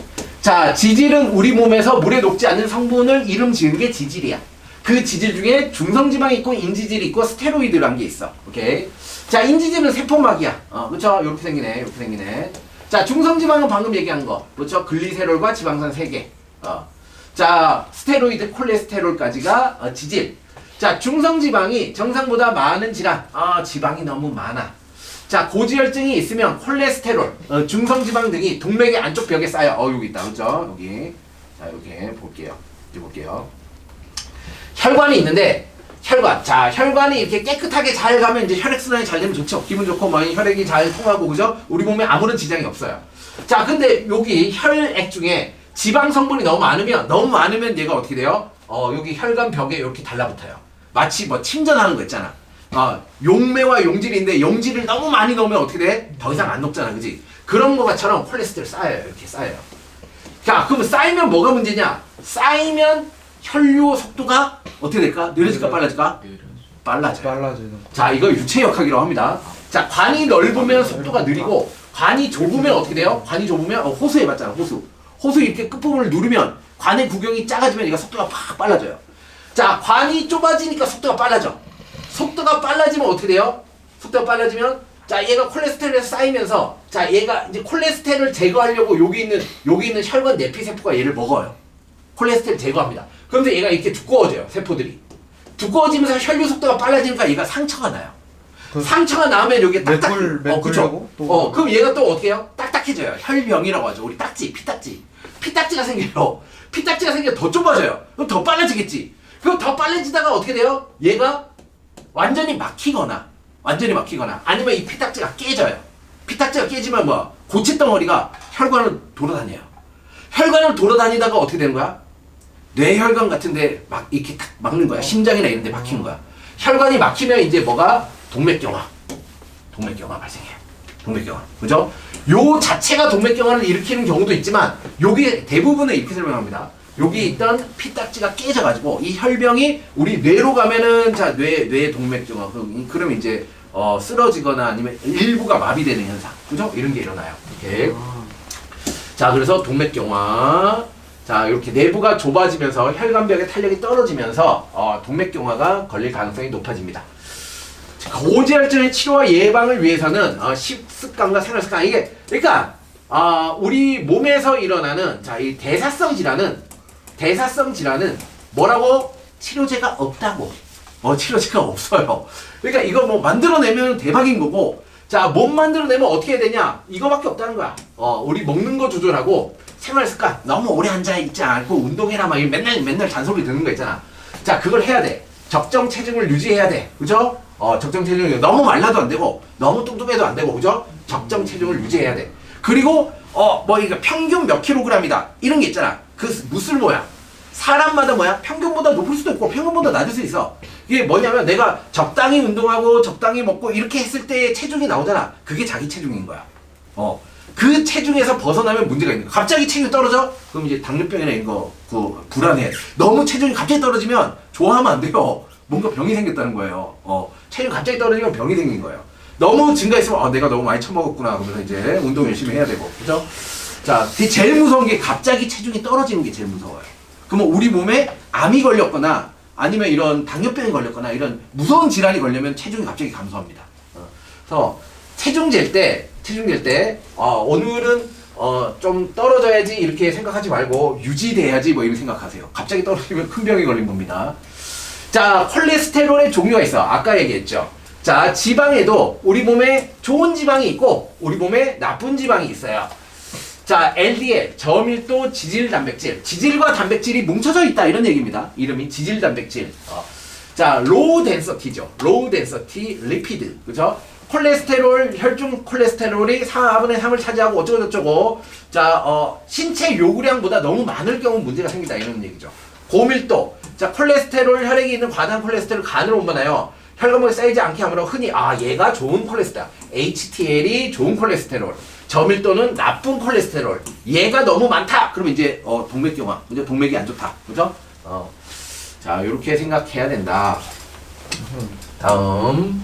S1: 자, 지질은 우리 몸에서 물에 녹지 않는 성분을 이름 지은 게 지질이야. 그 지질 중에 중성지방이 있고 인지질이 있고 스테로이드라는 게 있어. 오케이. 자, 인지질은 세포막이야. 그쵸? 이렇게 생기네. 자, 중성지방은 방금 얘기한 거. 그렇죠? 글리세롤과 지방산 3개. 자, 스테로이드, 콜레스테롤까지가 지질. 자, 중성지방이 정상보다 많은 질환. 지방이 너무 많아. 자, 고지혈증이 있으면 콜레스테롤, 중성지방 등이 동맥의 안쪽 벽에 쌓여. 여기 있다. 그죠? 여기. 자, 이렇게 볼게요. 이제 볼게요. 혈관이 있는데, 혈관이 이렇게 깨끗하게 잘 가면 이제 혈액순환이 잘 되면 좋죠. 기분 좋고, 막 혈액이 잘 통하고, 그죠? 우리 몸에 아무런 지장이 없어요. 자, 근데 여기 혈액 중에 지방 성분이 너무 많으면 얘가 어떻게 돼요? 여기 혈관 벽에 이렇게 달라붙어요. 마치 뭐 침전하는 거 있잖아. 용매와 용질인데 용질을 너무 많이 넣으면 어떻게 돼? 더 이상 안 녹잖아, 그지? 그런 거처럼 콜레스테롤 쌓여요. 이렇게 쌓여요. 자, 그럼 쌓이면 뭐가 문제냐? 쌓이면 혈류 속도가 어떻게 될까? 느려질까, 빨라질까? 빨라져요. 자, 이거 유체역학이라고 합니다. 자, 관이 넓으면 속도가 느리고 관이 좁으면 어떻게 돼요? 관이 좁으면 호수 해봤잖아. 호수 이렇게 끝부분을 누르면 관의 구경이 작아지면 얘가 속도가 팍 빨라져요. 자, 관이 좁아지니까 속도가 빨라져. 속도가 빨라지면 어떻게 돼요? 속도가 빨라지면 자, 얘가 콜레스테롤에서 쌓이면서 자, 얘가 이제 콜레스테롤을 제거하려고 여기 있는 혈관 내피세포가 얘를 먹어요. 콜레스테롤 제거합니다. 그런데 얘가 이렇게 두꺼워져요. 세포들이. 두꺼워지면서 혈류 속도가 빨라지니까 얘가 상처가 나요.
S2: 그
S1: 상처가 나면 여기 딱딱. 그쵸?
S2: 메꾸려고 또
S1: 그럼 얘가 또 어떻게 해요? 딱딱해져요. 혈병이라고 하죠. 우리 딱지, 피딱지. 피딱지가 생겨요. 피딱지가 생겨 더 좁아져요. 그럼 더 빨라지겠지. 그럼 더 빨라지다가 어떻게 돼요? 얘가 완전히 막히거나 아니면 이 피딱지가 깨져요. 피딱지가 깨지면 뭐 고체덩어리가 혈관을 돌아다녀요. 혈관을 돌아다니다가 어떻게 되는 거야? 뇌혈관 같은데 막 이렇게 탁 막는 거야. 심장이나 이런 데 막히는 거야. 혈관이 막히면 이제 뭐가? 동맥경화 발생해요. 동맥경화. 그죠? 요 자체가 동맥경화를 일으키는 경우도 있지만 여기 대부분은 이렇게 설명합니다. 여기 있던 피딱지가 깨져가지고 이 혈병이 우리 뇌로 가면은 자 뇌 동맥경화 그럼 이제 쓰러지거나 아니면 일부가 마비되는 현상. 그죠? 이런 게 일어나요. 이렇게. 자 그래서 동맥경화. 자 이렇게 내부가 좁아지면서 혈관벽의 탄력이 떨어지면서 동맥경화가 걸릴 가능성이 높아집니다. 고지혈증의 치료와 예방을 위해서는 식습관과 생활습관 이게 그러니까 우리 몸에서 일어나는 자 이 대사성 질환은 뭐라고? 치료제가 없다고. 치료제가 없어요. 그러니까 이거 뭐 만들어내면 대박인 거고 자 못 만들어내면 어떻게 해야 되냐? 이거밖에 없다는 거야. 우리 먹는 거 조절하고 생활습관 너무 오래 앉아있지 않고 운동해라 막 맨날 잔소리 듣는 거 있잖아. 자 그걸 해야 돼. 적정 체중을 유지해야 돼. 그죠? 적정 체중을 너무 말라도 안 되고 너무 뚱뚱해도 안 되고 그죠? 적정 체중을 유지해야 돼. 그리고 뭐 이거 평균 몇 킬로그램이다 이런 게 있잖아. 그 무술 뭐야? 사람마다 뭐야? 평균보다 높을 수도 있고 평균보다 낮을 수 있어. 이게 뭐냐면 내가 적당히 운동하고 적당히 먹고 이렇게 했을 때 체중이 나오잖아. 그게 자기 체중인 거야. 그 체중에서 벗어나면 문제가 있는 거야. 갑자기 체중이 떨어져? 그럼 이제 당뇨병이나 이런 거 불안해. 너무 체중이 갑자기 떨어지면 좋아하면 안 돼요. 뭔가 병이 생겼다는 거예요. 체중이 갑자기 떨어지면 병이 생긴 거예요. 너무 증가했으면 내가 너무 많이 처먹었구나 그러면서 이제 운동 열심히 해야 되고 그죠? 자, 제일 무서운 게 갑자기 체중이 떨어지는 게 제일 무서워요. 그러면 우리 몸에 암이 걸렸거나 아니면 이런 당뇨병이 걸렸거나 이런 무서운 질환이 걸리면 체중이 갑자기 감소합니다. 그래서 체중 잴 때 오늘은 좀 떨어져야지 이렇게 생각하지 말고 유지돼야지 뭐 이런 생각하세요. 갑자기 떨어지면 큰 병이 걸린 겁니다. 자, 콜레스테롤의 종류가 있어. 아까 얘기했죠. 자, 지방에도 우리 몸에 좋은 지방이 있고 우리 몸에 나쁜 지방이 있어요. 자, LDL, 저밀도 지질 단백질. 지질과 단백질이 뭉쳐져 있다 이런 얘기입니다. 이름이 지질 단백질. 자, 로우 덴서티죠. 로우 덴서티 리피드. 그죠? 콜레스테롤, 혈중 콜레스테롤이 4분의 3을 차지하고 어쩌고저쩌고. 자, 신체 요구량보다 너무 많을 경우 문제가 생긴다 이런 얘기죠. 고밀도. 자, 콜레스테롤 혈액에 있는 과다한 콜레스테롤 간으로 옮겨나요. 혈관벽이 쌓이지 않게 하므로 흔히 얘가 좋은 콜레스테롤. HDL이 좋은 콜레스테롤. 저밀도는 나쁜 콜레스테롤. 얘가 너무 많다. 그러면 이제 동맥경화. 그죠? 동맥이 안 좋다. 그죠? 자, 요렇게 생각해야 된다. 다음.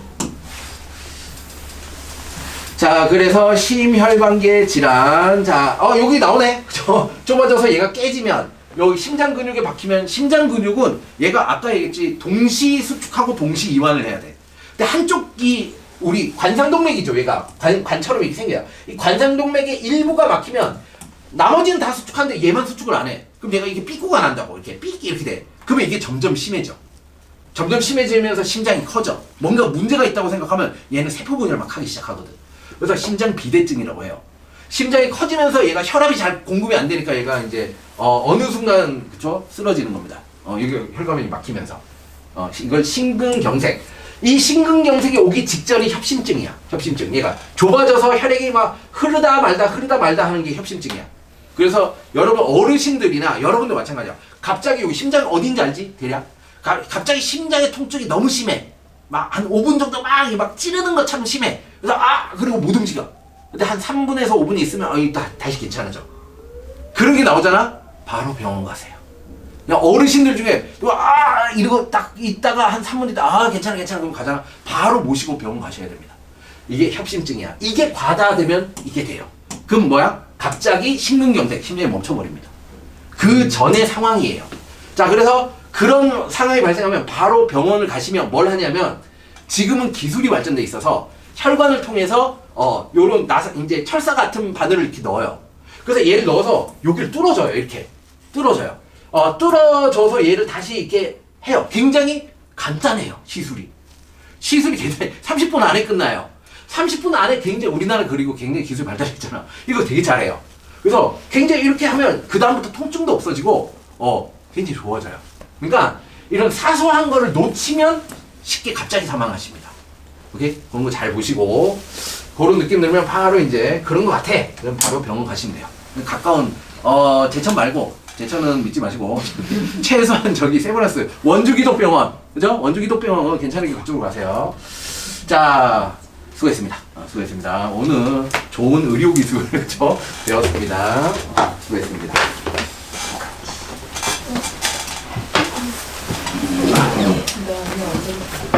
S1: 자, 그래서 심혈관계 질환. 자, 여기 나오네. 그죠? 좁아져서 얘가 깨지면 여기 심장 근육에 박히면 심장 근육은 얘가 아까 얘기했지 동시 수축하고 동시 이완을 해야 돼. 근데 한쪽이 우리 관상동맥이죠. 얘가 관처럼 이렇게 생겨요. 이 관상동맥의 일부가 막히면 나머지는 다 수축하는데 얘만 수축을 안 해. 그럼 얘가 이게 삐꾸가 난다고 이렇게 삐끼 이렇게 돼. 그러면 이게 점점 심해져. 점점 심해지면서 심장이 커져. 뭔가 문제가 있다고 생각하면 얘는 세포분열을 막 하기 시작하거든. 그래서 심장 비대증이라고 해요. 심장이 커지면서 얘가 혈압이 잘 공급이 안 되니까 얘가 이제 어느 순간 그쵸 쓰러지는 겁니다. 여기 혈관이 막히면서 이걸 심근경색. 이 심근경색이 오기 직전이 협심증이야. 협심증. 얘가 좁아져서 혈액이 막 흐르다 말다 하는 게 협심증이야. 그래서 여러분 어르신들이나 여러분도 마찬가지야. 갑자기 여기 심장 어딘지 알지? 대략 갑자기 심장의 통증이 너무 심해. 막 한 5분 정도 막 찌르는 것처럼 심해. 그래서 그리고 못 움직여. 근데 한 3분에서 5분이 있으면 다시 괜찮아져. 그런 게 나오잖아? 바로 병원 가세요. 그냥 어르신들 중에 이러고 딱 있다가 한 3분 있다 괜찮아 그럼 가잖아. 바로 모시고 병원 가셔야 됩니다. 이게 협심증이야. 이게 과다되면 이게 돼요. 그럼 뭐야? 갑자기 심근경색, 심장이 멈춰버립니다. 그 전의 상황이에요. 자, 그래서 그런 상황이 발생하면 바로 병원을 가시면 뭘 하냐면 지금은 기술이 발전돼 있어서 혈관을 통해서 요런 이제 철사 같은 바늘을 이렇게 넣어요. 그래서 얘를 넣어서 여기를 뚫어줘요. 이렇게 뚫어져요. 뚫어줘서 얘를 다시 이렇게 해요. 굉장히 간단해요. 시술이 시술이 굉장히 30분 안에 끝나요. 30분 안에 굉장히 우리나라 그리고 굉장히 기술 발달했잖아. 이거 되게 잘해요. 그래서 굉장히 이렇게 하면 그 다음부터 통증도 없어지고 굉장히 좋아져요. 그러니까 이런 사소한 거를 놓치면 쉽게 갑자기 사망하십니다. 오케이? 그런 거 잘 보시고 그런 느낌 들면 바로 이제 그런 거 같아. 그럼 바로 병원 가시면 돼요. 가까운 제천 말고 제천은 믿지 마시고 최소한 저기 세브란스 원주기독병원 그죠? 원주기독병원 괜찮으니까 그쪽으로 가세요. 자 수고했습니다. 수고했습니다. 오늘 좋은 의료 기술 그죠? 배웠습니다. 수고했습니다.
S3: 네,